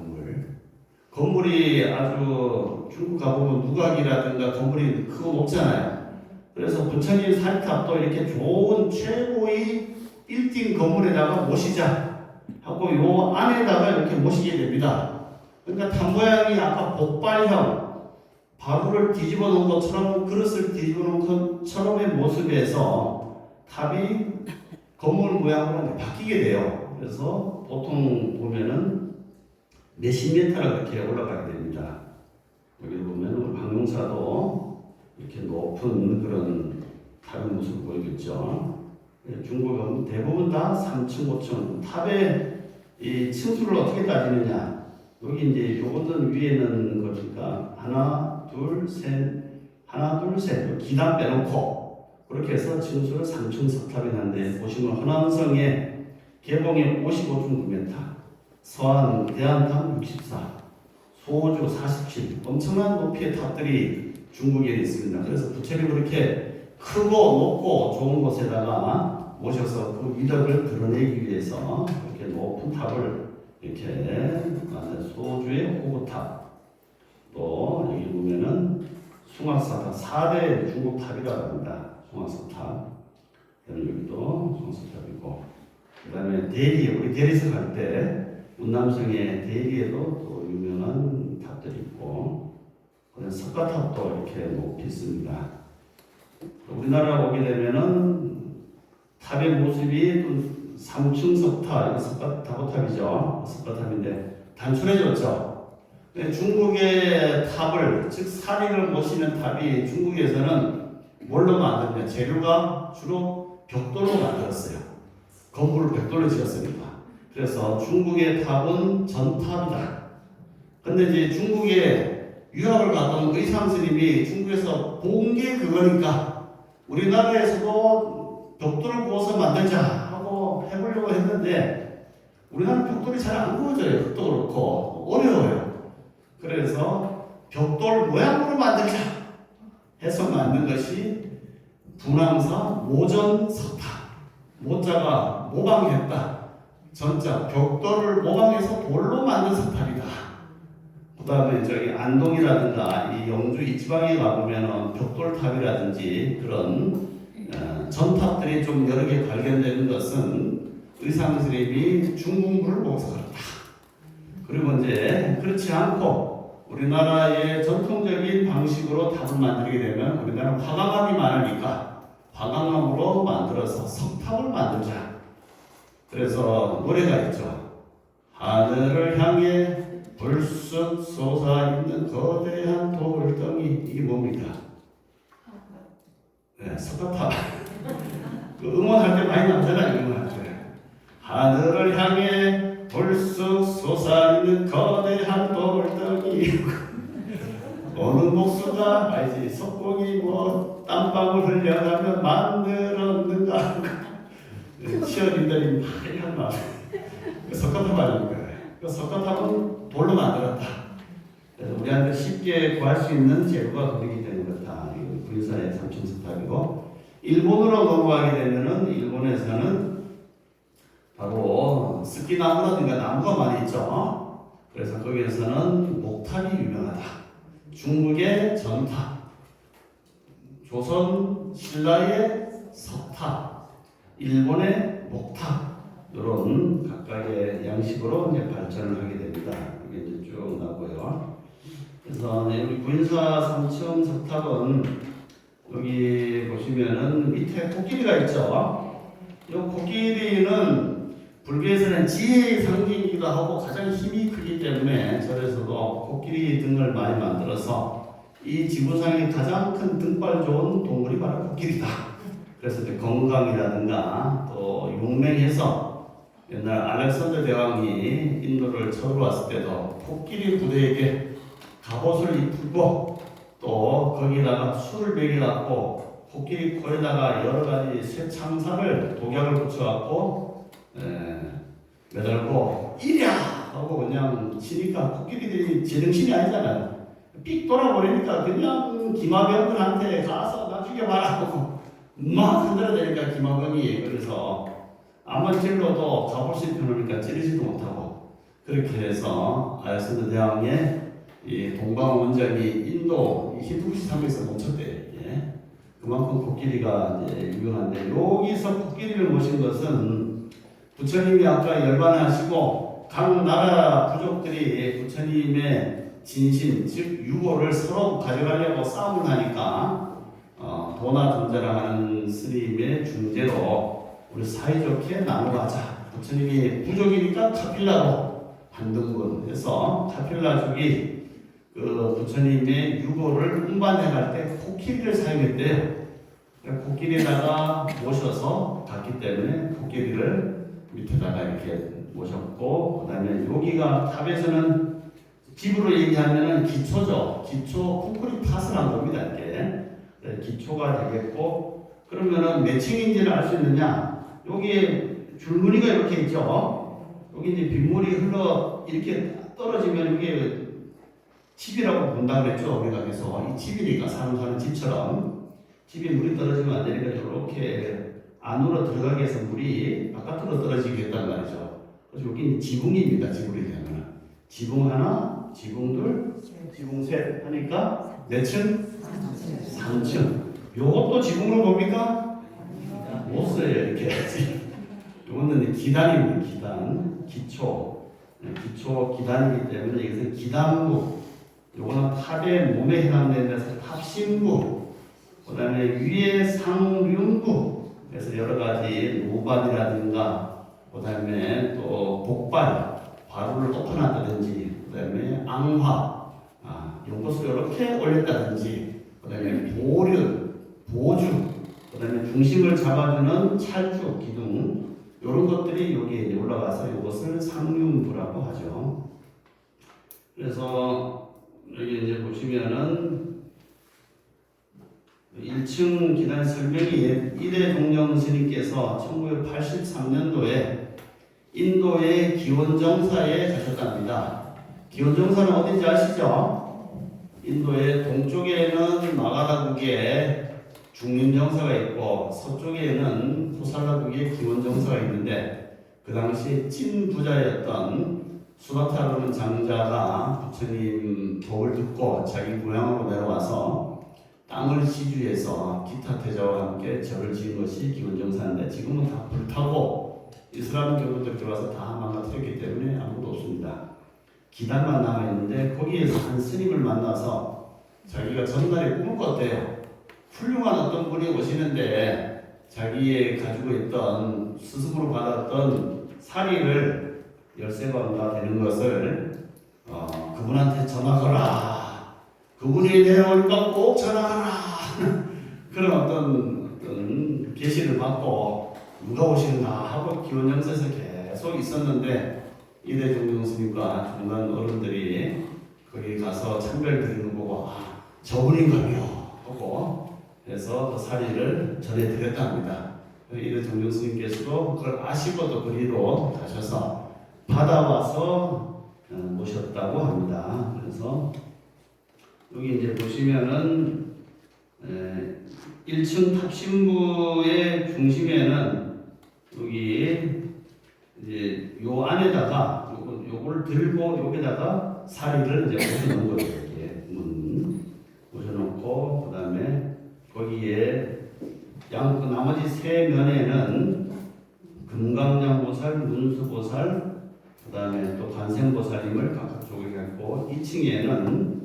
건물이 아주 중국 가보면 누각이라든가 건물이 크고 높잖아요. 그래서 부처님 사리탑도 이렇게 좋은 최고의 1등 건물에다가 모시자 하고 요 안에다가 이렇게 모시게 됩니다. 그러니까 탑 모양이 아까 복발형 바구를 뒤집어 놓은 것처럼 그릇을 뒤집어 놓은 것처럼의 모습에서 탑이 건물 모양으로 바뀌게 돼요. 그래서 보통 보면은 몇십 미터가 그렇게 올라가게 됩니다. 여기 보면 황룡사도 이렇게 높은 그런 탑의 모습을 보이겠죠. 중국은 대부분 다 3층, 5층. 탑의 이 층수를 어떻게 따지느냐? 여기 이제 요것은 위에는 거니까 하나, 둘, 셋. 기단 빼놓고 그렇게 해서 층수를 3층 석탑이 나는데 보시면 헌안성의 개봉이 55.9m, 서안 대한탑 64, 소주 47, 엄청난 높이의 탑들이 중국에 있습니다. 그래서 부처님 그렇게 크고 높고 좋은 곳에다가 모셔서 그 위덕을 드러내기 위해서 이렇게 높은 탑을 이렇게 만든 소주의 호구탑. 또 여기 보면은 숭악사탑 4대 중국 탑이라고 합니다. 숭악사탑. 여기도 숭악사탑이고, 그 다음에 대리, 우리 대리석 할 때 운남성의 대리에도 또 유명한 탑들이 있고, 그다음에 석가탑도 이렇게 높이 있습니다. 우리나라 오게 되면은 탑의 모습이 또 3층 석탑, 석가탑이죠. 석가탑인데 단순해졌죠. 중국의 탑을, 즉 사리를 모시는 탑이 중국에서는 뭘로 만드냐? 재료가 주로 벽돌로 만들었어요. 건물을 벽돌로 지었습니다. 그래서 중국의 탑은 전탑이다. 근데 이제 중국에 유학을 갔던 의상 스님이 중국에서 본 게 그거니까 우리나라에서도 벽돌을 구워서 만들자 하고 해보려고 했는데 우리나라 벽돌이 잘 안 구워져요. 흙도 그렇고 어려워요. 그래서 벽돌 모양으로 만들자 해서 만든 것이 분황사 모전석탑. 모자가 모방했다. 전자 벽돌을 모방해서 돌로 만든 석탑이다. 그 다음에 저기 안동이라든가 이 영주 이 지방에 가보면 벽돌탑이라든지 그런 전탑들이 좀 여러 개 발견되는 것은 의상스님이 중국물을 보고서 그렇다. 그리고 이제 그렇지 않고 우리나라의 전통적인 방식으로 탑을 만들게 되면 우리나라 화강암이 많으니까 화강암으로 만들어서 석탑을 만들자. 그래서 노래가 있죠. 하늘을 향해 불쑥 솟아있는 거대한 돌덩이. 이게 뭡니까? 네, 석가탑. 그 응원할 때 많이 나오잖아요. 응원할 때. 하늘을 향해 불쑥 솟아있는 거대한 돌덩이. 어느 목수가 알지 석공이 뭐 땀방울 흘려가며 만들었는가. 치어리더리 많이 한 말. 석가탑 아닙니까? 그 석가탑은 돌로 만들었다. 그래서 우리한테 쉽게 구할 수 있는 재료가 거기 되는 거다. 이거 구인사의 삼층석탑이고, 일본으로 넘어가게 되면은 일본에서는 바로 스키나무라든가 나무가 많이 있죠. 그래서 거기에서는 목탑이 유명하다. 중국의 전탑, 조선 신라의 석탑, 일본의 목탑, 이런 각각의 양식으로 이제 발전을 하게 됩니다. 이게 이제 쭉 나고요. 그래서 우리 구인사 3층 석탑은 여기 보시면은 밑에 코끼리가 있죠. 이 코끼리는 불교에서는 지혜의 상징이기도 하고 가장 힘이 크기 때문에 절에서도 코끼리 등을 많이 만들어서 이 지구상에 가장 큰 등발 좋은 동물이 바로 코끼리다. 그래서 이제 건강이라든가 또 용맹해서 옛날 알렉산더 대왕이 인도를 쳐들어왔을 때도 코끼리 부대에게 갑옷을 입히고 또 거기다가 술을 먹여갖고 코끼리 코에다가 여러 가지 쇠창살을 독약을 붙여갖고 매달고 이랴 하고 그냥 치니까 코끼리들이 제정신이 아니잖아요. 삑 돌아버리니까 그냥 기마병들한테 가서 나 죽여봐라 하고 막 흔들어대니까 기마병이 그래서 암만 찔러도 갑옷이 펴놓으니까 찌르지도 못하고 그렇게 해서 알렉산더 대왕의 이 동방 원정이 인도 힌두쿠시 산맥에서 멈췄대요. 예. 그만큼 코끼리가 이제 유명한데 여기서 코끼리를 모신 것은 부처님이 아까 열반하시고 각 나라 부족들이 부처님의 진신 즉 유고를 서로 가져가려고 싸움을 하니까 도나 존자라 하는 스님의 중재로 우리 사이좋게 나눠가자. 부처님이 부족이니까 카필라로 반등분 해서 카필라족이 그 부처님의 유고를 운반해갈 때 코끼리를 사용했대요. 코끼리에다가 모셔서 갔기 때문에 코끼리를 밑에다가 이렇게 모셨고, 그 다음에 여기가 탑에서는 집으로 얘기하면은 기초죠. 기초 콘크리트 탓을 한 겁니다. 이렇게 기초가 되겠고, 그러면은 몇 층인지를 알 수 있느냐? 여기에 줄무늬가 이렇게 있죠. 여기 이제 빗물이 흘러 이렇게 떨어지면 이게 집이라고 본다고 그랬죠. 우리가 그래서 이 집이니까 사람 사는 집처럼 집에 물이 떨어지면 안 되니까 이렇게 안으로 들어가게 해서 물이 바깥으로 떨어지게 했단 말이죠. 그래서 여기 지붕입니다. 지붕이 되면 지붕 하나, 지붕 둘, 지붕 셋 하니까 몇 층? 3층. 요것도 지붕으로 봅니까? 못 써요. 이렇게. 요거는 기단입니다. 기단, 기초. 기초 기단이기 때문에 이것은 기단부. 요거는 탑의 몸에 해당되는 데서 탑신부. 그 다음에 위에 상륜부. 그래서 여러 가지 노발이라든가, 그 다음에 또 복발, 바루를 높여놨다든지, 그 다음에 앙화, 요것을 이렇게 올렸다든지, 그 다음에 보륜, 보주, 그 다음에 중심을 잡아주는 찰주, 기둥, 이런 것들이 여기에 올라가서 이것을 상륜부라고 하죠. 그래서 여기 이제 보시면은 1층 기단 설명이 이대 종정 스님께서 1983년도에 인도의 기원정사에 가셨답니다. 기원정사는 어딘지 아시죠? 인도의 동쪽에는 마가다국에 중림정사가 있고 서쪽에는 코살라국에 기원정사가 있는데 그 당시 찐 부자였던 수다타라는 장자가 부처님 법을 듣고 자기 고향으로 내려와서 땅을 시주해서 기타 태자와 함께 절을 지은 것이 기원정사인데 지금은 다 불타고 이슬람 교도들 들어와서 다 망가뜨렸기 때문에 아무도 없습니다. 기단만 남아있는데 거기에서 한 스님을 만나서 자기가 전날에 꿈을 꿨대요. 훌륭한 어떤 분이 오시는데 자기의 가지고 있던 스승으로 받았던 사리를 13번가 되는 것을 그분한테 전하거라. 그분이 내려오니까 꼭 전하거라. 그런 어떤 계시를 받고 누가 오시는가 하고 기원정사에서 계속 있었는데 이대종종 스님과 중간 어른들이 거기 가서 참배를 드리는 거 보고 저분인가요 하고 해서 그 사리를 전해드렸다 합니다. 이대종종 스님께서도 그걸 아시고도 그리로 가셔서 받아와서 모셨다고 합니다. 그래서 여기 이제 보시면은 1층 탑신부의 중심에는 여기 이제 요 안에다가 요걸 들고 여기다가 사리를 이제 모셔놓은 거예요. 이렇게 모셔놓고 그다음에 거기에 나머지 세 면에는 금강양보살, 문수보살, 그다음에 또 관생보살님을 각각 쪽에 갖고 2층에는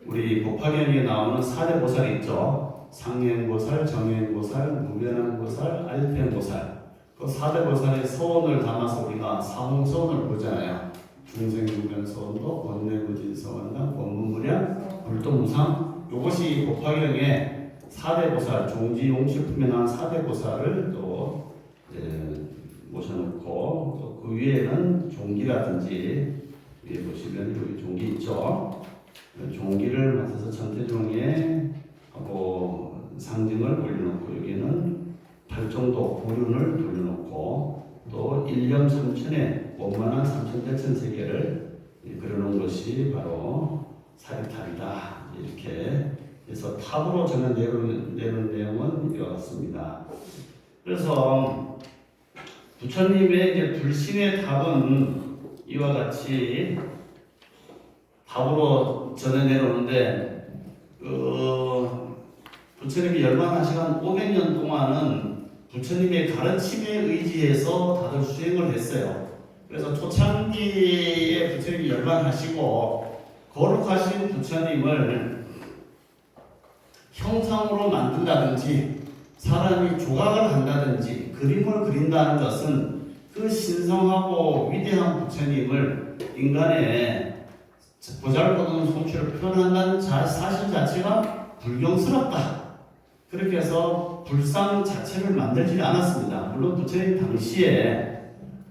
우리 법화경에 나오는 4대 보살이 있죠. 상행보살, 정행보살, 무변왕보살, 알펜보살. 그 4대 보살의 소원을 담아서 우리가 사홍소원을 보잖아요. 중생무변소원도, 원내무진소원도, 원문무량, 불도무상. 이것이 법화경에 4대 보살, 종지용식품에 나온 4대 보살을 또 모셔놓고 또 그 위에는 종기라든지 위에 보시면 여기 종기 있죠. 종기를 맡아서 천태종에 하고 상징을 올려놓고 여기는 팔정도 구륜을 돌려놓고 또 일념 삼천에 원만한 삼천대천 세계를 그려놓은 것이 바로 사리탑이다. 이렇게 해서 탑으로 저는 내놓은 내용은 이와 같습니다. 그래서 부처님의 이제 불신의 탑은 이와 같이 탑으로 전해 내려오는데 부처님이 열반하시간 500년 동안은 부처님의 가르침에 의지해서 다들 수행을 했어요. 그래서 초창기에 부처님이 열반하시고 거룩하신 부처님을 형상으로 만든다든지 사람이 조각을 한다든지 그림을 그린다는 것은 그 신성하고 위대한 부처님을 인간의 보잘것없는 솜씨를 표현한다는 사실 자체가 불경스럽다. 그렇게 해서 불상 자체를 만들지 않았습니다. 물론 부처님 당시에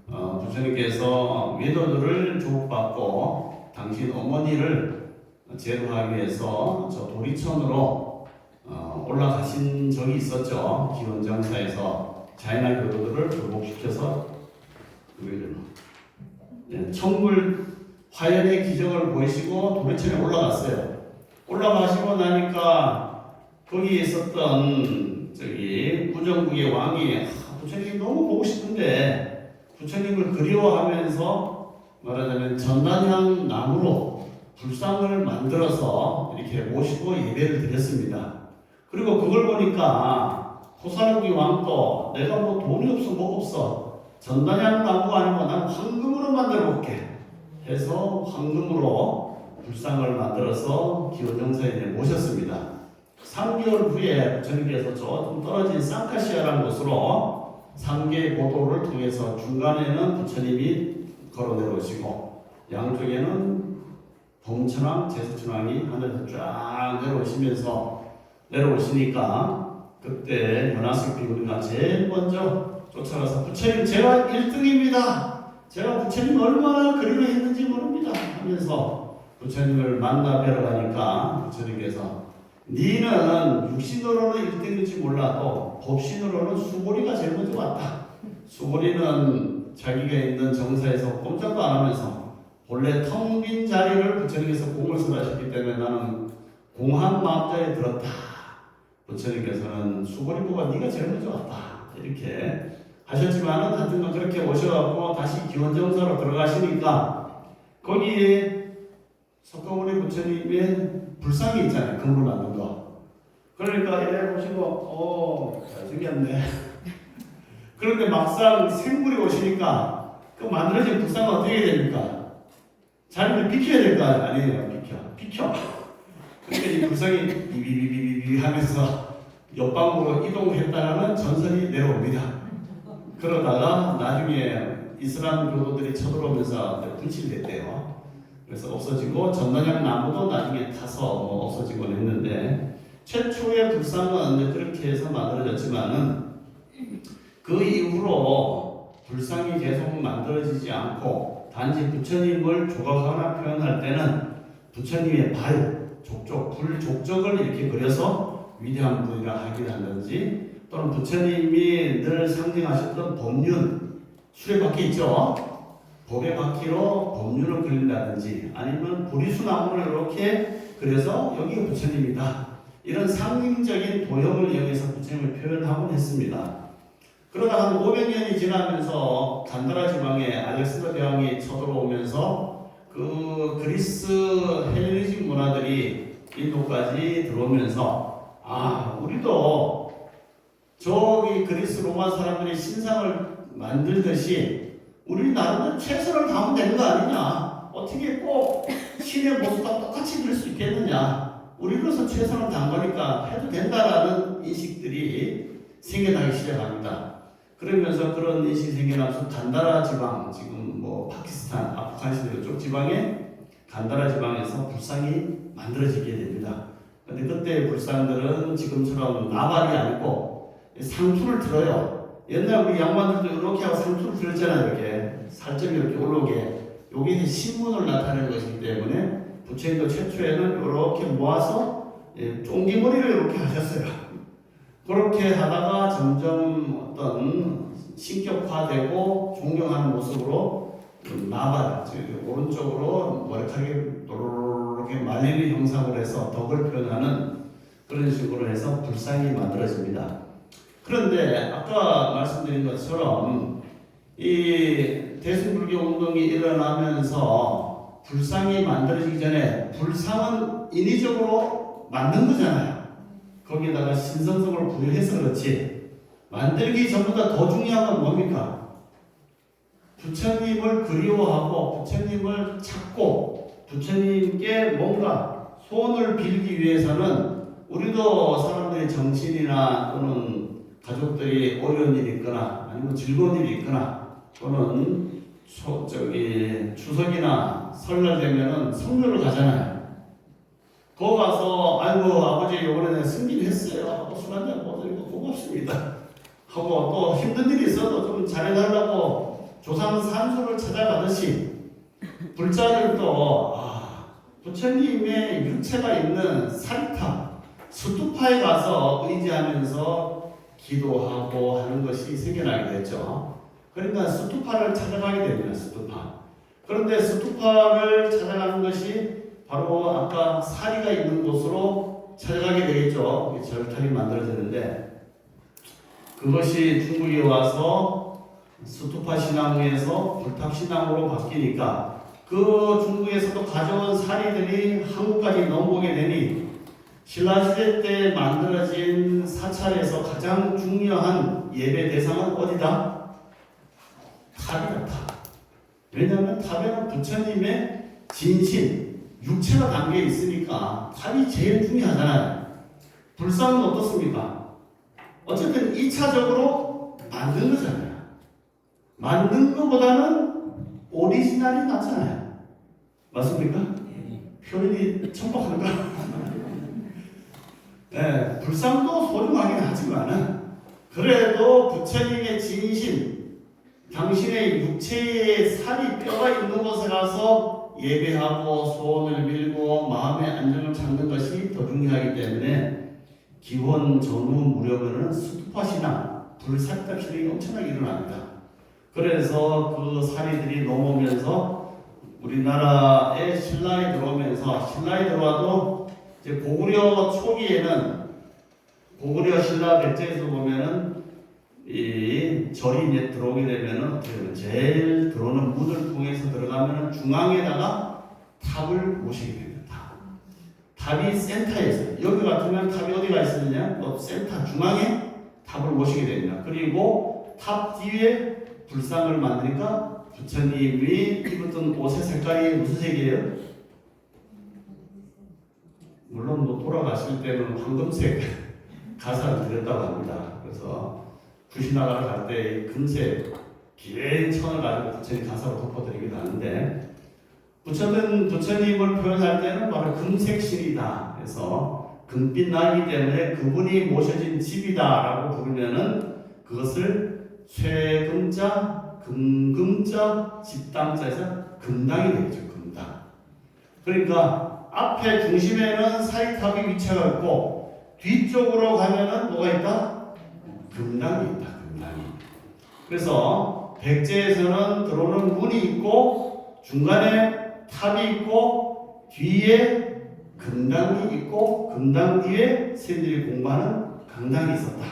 부처님께서 외도들을 조국받고 당신 어머니를 제도하기 위해서 저 도리천으로 올라가신 적이 있었죠. 기원정사에서 자이나 교도들을 굴복시켜서 천불 화연의 기적을 보이시고 도리천에 올라갔어요. 올라가시고 나니까 거기 있었던 우정국의 왕이 부처님 너무 보고 싶은데 부처님을 그리워하면서 말하자면 전단향 나무로 불상을 만들어서 이렇게 모시고 예배를 드렸습니다. 그리고 그걸 보니까 호사르기 왕도 내가 뭐 돈이 없어 뭐 없어 전단향 나무가 아니고 난 황금으로 만들어 볼게 해서 황금으로 불상을 만들어서 기원정사에 모셨습니다. 3개월 후에 부처님께서 조금 떨어진 쌍카시아라는 곳으로 3개의 보도를 통해서 중간에는 부처님이 걸어 내려오시고 양쪽에는 동천왕, 제수천왕이 하늘에서 쫙 내려오시니까 그때 연화석 비구니가 제일 먼저 쫓아가서 부처님 제가 1등입니다. 제가 부처님 얼마나 그리려 했는지 모릅니다 하면서 부처님을 만나 뵈러 가니까 부처님께서 니는 육신으로는 1등일지 몰라도 법신으로는 수고리가 제일 먼저 왔다. 수고리는 자기가 있는 정사에서 꼼짝도 안 하면서 본래 텅 빈 자리를 부처님께서 공을 설하셨기 때문에 나는 공한 마음자에 들었다. 부처님께서는 수고리보가 네가 제일 먼저 왔다. 이렇게 하셨지만은 하여튼 그렇게 오셔갖고 다시 기원정사로 들어가시니까 거기에 석가모니 부처님의 불상이 있잖아요. 금으로 만든 거. 그러니까 이래 보시고 잘생겼네. 그런데 막상 생물이 오시니까 그 만들어진 불상은 어떻게 됩니까? 자리를 비켜야 될 거 아니에요. 비켜. 그러니까 이 불상이 비비비비비 하면서 옆방으로 이동했다는 전설이 내려옵니다. 그러다가 나중에 이슬람 교도들이 쳐들어오면서 분실됐대요. 그래서 없어지고 전단향 나무도 나중에 타서 없어지곤 했는데 최초의 불상은 그렇게 해서 만들어졌지만은 그 이후로 불상이 계속 만들어지지 않고 단지 부처님을 조각하나 표현할 때는 부처님의 발, 족적, 불족적을 이렇게 그려서 위대한 분이라 하긴 한다든지 또는 부처님이 늘 상징하셨던 법륜, 수레바퀴 있죠? 법의 바퀴로 법륜을 그린다든지 아니면 보리수나무를 이렇게 그려서 여기가 부처님이다. 이런 상징적인 도형을 이용해서 부처님을 표현하곤 했습니다. 그러다 한 500년이 지나면서 간다라 지방에 알렉산더 대왕이 쳐들어오면서 그 그리스 헬레니즘 문화들이 인도까지 들어오면서 우리도 저기 그리스 로마 사람들이 신상을 만들듯이 우리 나름대로 최선을 다하면 되는 거 아니냐? 어떻게 꼭 신의 모습과 똑같이 그릴 수 있겠느냐? 우리로서 최선을 다한 거니까 해도 된다라는 인식들이 생겨나기 시작합니다. 그러면서 그런 인식이 생겨나면서 간다라 지방, 지금 뭐 파키스탄, 아프가니스탄 이쪽 지방에 간다라 지방에서 불상이 만들어지게 됩니다. 근데 그때 불상들은 지금처럼 나발이 아니고 상투를 들어요. 옛날 우리 양반들도 이렇게 하고 상투를 들었잖아요. 이렇게 살점이 이렇게 올라오게. 요게 신문을 나타내는 것이기 때문에 부처님도 최초에는 이렇게 모아서 쫑기머리를 이렇게 하셨어요. 그렇게 하다가 점점 어떤 신격화되고 존경하는 모습으로 나발, 오른쪽으로 머리카락이 이렇게 말리는 형상으로 해서 덕을 표현하는 그런 식으로 해서 불상이 만들어집니다. 그런데 아까 말씀드린 것처럼 이 대승불교 운동이 일어나면서 불상이 만들어지기 전에 불상은 인위적으로 만든 거잖아요. 거기에다가 신성성을 부여해서 그렇지 만들기 전보다 더 중요한 건 뭡니까? 부처님을 그리워하고 부처님을 찾고 부처님께 뭔가 소원을 빌기 위해서는 우리도 사람들의 정신이나 또는 가족들이 어려운 일이 있거나 아니면 즐거운 일이 있거나 또는 추석이나 설날 되면은 성묘를 가잖아요. 거기 가서 아이고 아버지 요번에 내가 승진했어요 하고 술 한잔 먹으니까 고맙습니다 하고 또 힘든 일이 있어도 좀 잘해달라고 조상 산소를 찾아가듯이 불자들도 부처님의 육체가 있는 사리타 스투파에 가서 의지하면서 기도하고 하는 것이 생겨나게 됐죠. 그러니까 스투파를 찾아가게 됩니다. 스투파. 그런데 스투파를 찾아가는 것이 바로 아까 사리가 있는 곳으로 찾아가게 되겠죠. 절탈이 만들어지는데 그것이 중국에 와서 스투파 신앙에서 불탑 신앙으로 바뀌니까 그 중국에서도 가져온 사리들이 한국까지 넘어오게 되니 신라시대 때 만들어진 사찰에서 가장 중요한 예배 대상은 어디다? 탑이다. 탑. 왜냐하면 탑에는 부처님의 진신 육체가 담겨 있으니까 탑이 제일 중요하잖아요. 불상은 어떻습니까? 어쨌든 2차적으로 만든 거잖아요. 만든 것보다는 오리지널이 낫잖아요. 맞습니까? 표현이 천박한가? 네, 불상도 소중하긴 하지만은 그래도 부처님의 진신, 당신의 육체의 살이 뼈가 있는 곳에 가서 예배하고 소원을 빌고 마음의 안정을 찾는 것이 더 중요하기 때문에 기원 전후 무렵에는 수투파 신앙, 불사리탑 신앙이 엄청나게 일어납니다. 그래서 그 사리들이 넘어오면서 우리나라에 신라에 들어오면서 신라에 들어와도 이제 고구려 초기에는 고구려 신라 백제에서 보면은 이 절이 이제 들어오게 되면은 제일 들어오는 문을 통해서 들어가면은 중앙에다가 탑을 모시게 됩니다. 탑이 센터에 있어요. 여기 같으면 탑이 어디가 있었느냐? 또 센터 중앙에 탑을 모시게 됩니다. 그리고 탑 뒤에 불상을 만드니까 부처님이 입었던 옷의 색깔이 무슨 색이에요? 물론 뭐 돌아가실 때는 황금색 가사를 드렸다고 합니다. 그래서 구시나가를 갈 때 금색 긴 천을 가지고 부처님 가사로 덮어드리기도 하는데 부처님을 표현할 때는 바로 금색신이다. 그래서 금빛 나이기 때문에 그분이 모셔진 집이다라고 부르면은 그것을 쇠금자, 금금자, 집당자에서 금당이 되겠죠. 금당. 그러니까 앞에 중심에는 사이탑이 위치가 있고 뒤쪽으로 가면은 뭐가 있다? 금당이 있다. 금당이. 그래서 백제에서는 들어오는 문이 있고 중간에 탑이 있고 뒤에 금당이 있고 금당 뒤에 스님들이 공부하는 강당이 있었다.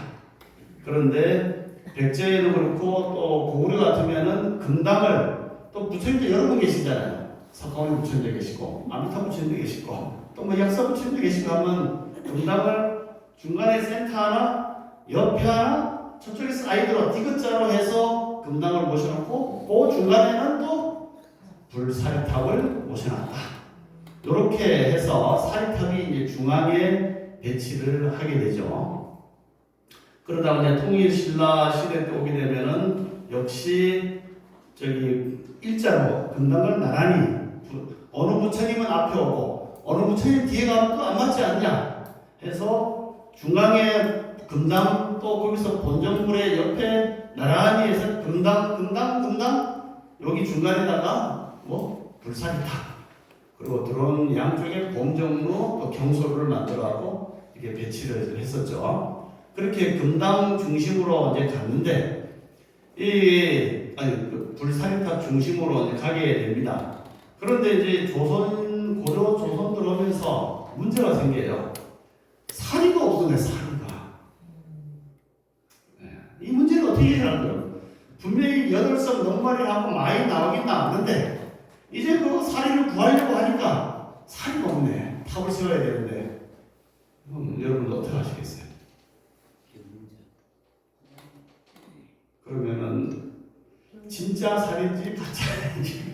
그런데 백제에는 그렇고 또 고구려 같으면은 금당을 또 부처님도 여러 분 계시잖아요. 석가모니 부처님도 계시고 아미타 부처님도 계시고 또 뭐 약사 부처님도 계시고 하면 금당을 중간에 센터 하나 옆에 하나 저쪽에 사이드로 디귿자로 해서 금당을 모셔놓고 그 중간에는 또 불사리탑을 모셔놨다. 이렇게 해서 사리탑이 이제 중앙에 배치를 하게 되죠. 그러다가 이제 통일신라 시대 때 오게 되면은 역시 저기 일자로 금당을 나란히 어느 부처님은 앞에 오고 어느 부처님 뒤에 가면 또 안 맞지 않냐 해서 중앙에 금당 또 거기서 본정불의 옆에 나란히 해서 금당 여기 중간에다가 뭐 불사리탑 그리고 들어온 양쪽에 범정로 또 경소를 만들어갖고 이렇게 배치를 했었죠. 그렇게 금당 중심으로 이제 갔는데 그 불사리탑 중심으로 이제 가게 됩니다. 그런데 이제 고려 조선 들어오면서 문제가 생겨요. 사리가 없어요. 사리가. 이 문제를 어떻게 해결하고요? 분명히 8성 넉마리를 하고 많이 나오긴 나왔는데 이제 그 사리를 구하려고 하니까 사리가 없네. 탑을 세워야 되는데 여러분들 어떻게 하시겠어요? 그러면은 진짜 사리인지 가짜 사리인지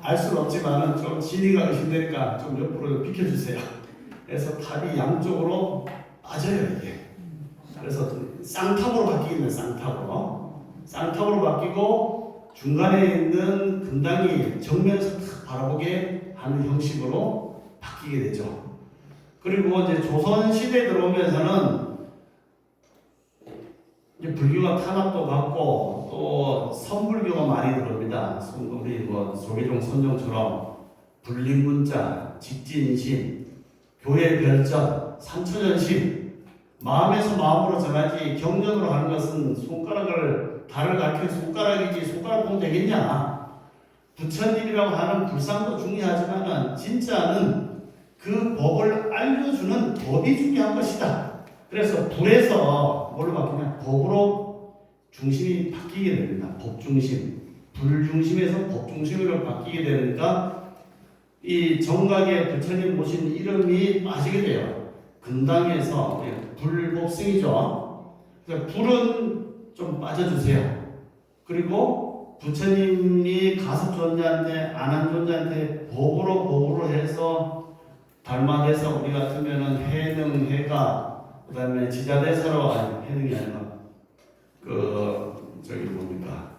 알 수는 없지만은 좀 진위가 의심되니까 좀 옆으로 비켜주세요. 그래서 탑이 양쪽으로 빠져요 이게. 그래서 쌍탑으로 바뀌겠네. 쌍탑으로 바뀌고 중간에 있는 금당이 정면에서 탁 바라보게 하는 형식으로 바뀌게 되죠. 그리고 이제 조선 시대 들어오면서는 이제 불교가 탄압도 받고 또 선불교가 많이 들어옵니다. 우리 뭐 조계종 선종처럼 불림문자, 직진심, 교회 별점, 삼초전심 마음에서 마음으로 정하지 경전으로 하는 것은 손가락을 달을 가리켜 손가락이지 손가락 보면 되겠냐. 부처님이라고 하는 불상도 중요하지만 진짜는 그 법을 알려주는 법이 중요한 것이다. 그래서 불에서 뭘로 바뀌냐? 법으로 중심이 바뀌게 됩니다. 법중심. 불중심에서 법중심으로 바뀌게 되니까 이 정각의 부처님 모신 이름이 빠지게 돼요. 금당에서 불법승이죠. 그래서 불은 좀 빠져주세요. 그리고 부처님이 가섭존자한테 안한존자한테 법으로 해서 달마돼서 우리 같으면은 해능 해가 그 다음에 지자대사로 해능이 아니라 저기 뭡니까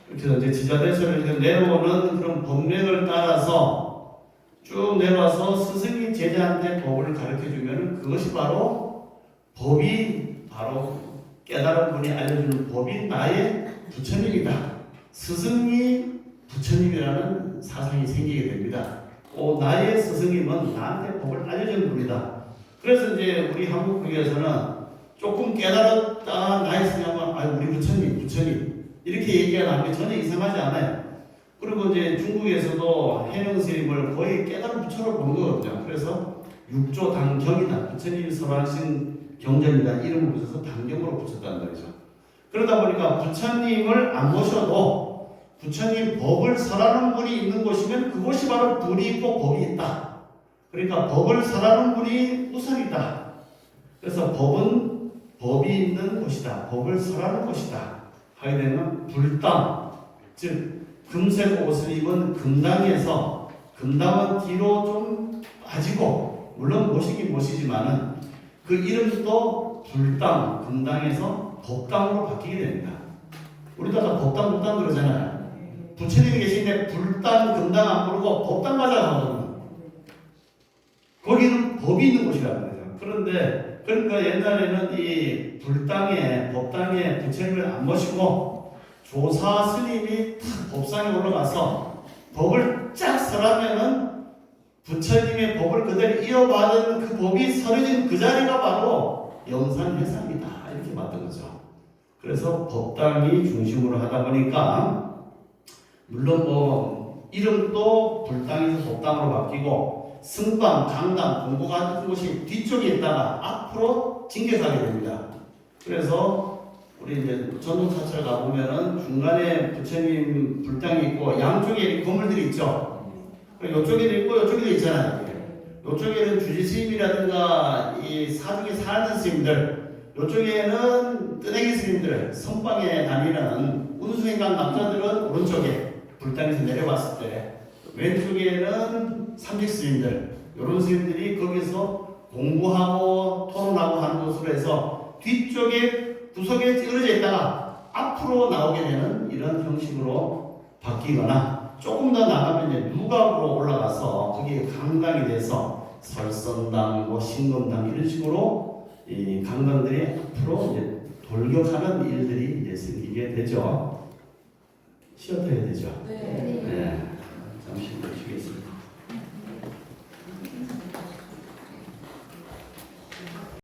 이렇게 해서 이제 지자대사로 이렇게 내려오는 그런 법맥을 따라서 쭉 내려와서 스승이 제자한테 법을 가르쳐주면 그것이 바로 법이 바로 깨달은 분이 알려주는 법이 나의 부처님이다. 스승이 부처님이라는 사상이 생기게 됩니다. 나의 스승님은 나한테 법을 알려주는 분이다. 그래서 이제 우리 한국교회에서는 조금 깨달았다 나의 스승님은 우리 부처님 이렇게 얘기하는 게 전혀 이상하지 않아요. 그리고 이제 중국에서도 해능 스님을 거의 깨달은 부처로 보는 거거든요. 그래서 육조 당경이다. 부처님이 설하신 경전이다. 이름을 붙여서 당경으로 붙였다는 거죠. 그러다 보니까 부처님을 안 모셔도 부처님 법을 설하는 분이 있는 곳이면 그곳이 바로 불이 있고 법이 있다. 그러니까 법을 설하는 분이 우선이다. 그래서 법은 법이 있는 곳이다. 법을 설하는 곳이다. 하게 되면 불당, 즉 금색 옷을 입은 금당에서 금당은 뒤로 좀 빠지고 물론 모시긴 모시지만은 그 이름도 불당, 금당에서 법당으로 바뀌게 됩니다. 우리도 다 법당 그러잖아요. 부처님이 계신데 불당, 금당 안 부르고 법당 가자 하거든요. 거기는 법이 있는 곳이라는 거죠. 그런데 그러니까 옛날에는 이 불당에 법당에 부처님을 안 모시고 조사 스님이 탁 법상에 올라가서 법을 쫙 설하면은 부처님의 법을 그대로 이어받은 그 법이 설해진 그 자리가 바로 영산회상이다 이렇게 봤던 거죠. 그래서 법당이 중심으로 하다 보니까 물론 뭐 이름도 불당에서 법당으로 바뀌고 승방, 강당, 공고 같은 곳이 뒤쪽에 있다가 앞으로 징계하게 됩니다. 그래서 우리 이제 전통사찰 가보면은 중간에 부처님 불당이 있고 양쪽에 건물들이 있죠. 이쪽에도 있고 이쪽에도 있잖아요. 이쪽에는 주지 스님이라든가 이 사중에 사는 스님들, 이쪽에는 뜨내기 스님들, 선방에 다니는 운수행강 남자들은 오른쪽에 불당에서 내려왔을 때, 왼쪽에는 삼직 스님들, 이런 스님들이 거기서 공부하고 토론하고 하는 곳으로 해서 뒤쪽에 구석에 찌그러져 있다가 앞으로 나오게 되는 이런 형식으로 바뀌거나 조금 더 나가면 이제 누각으로 올라가서 거기에 강당이 돼서 설선당, 뭐 신금당 이런 식으로 이 강당들이 앞으로 이제 돌격하는 일들이 이제 생기게 되죠. 쉬어야 되죠. 네. 네.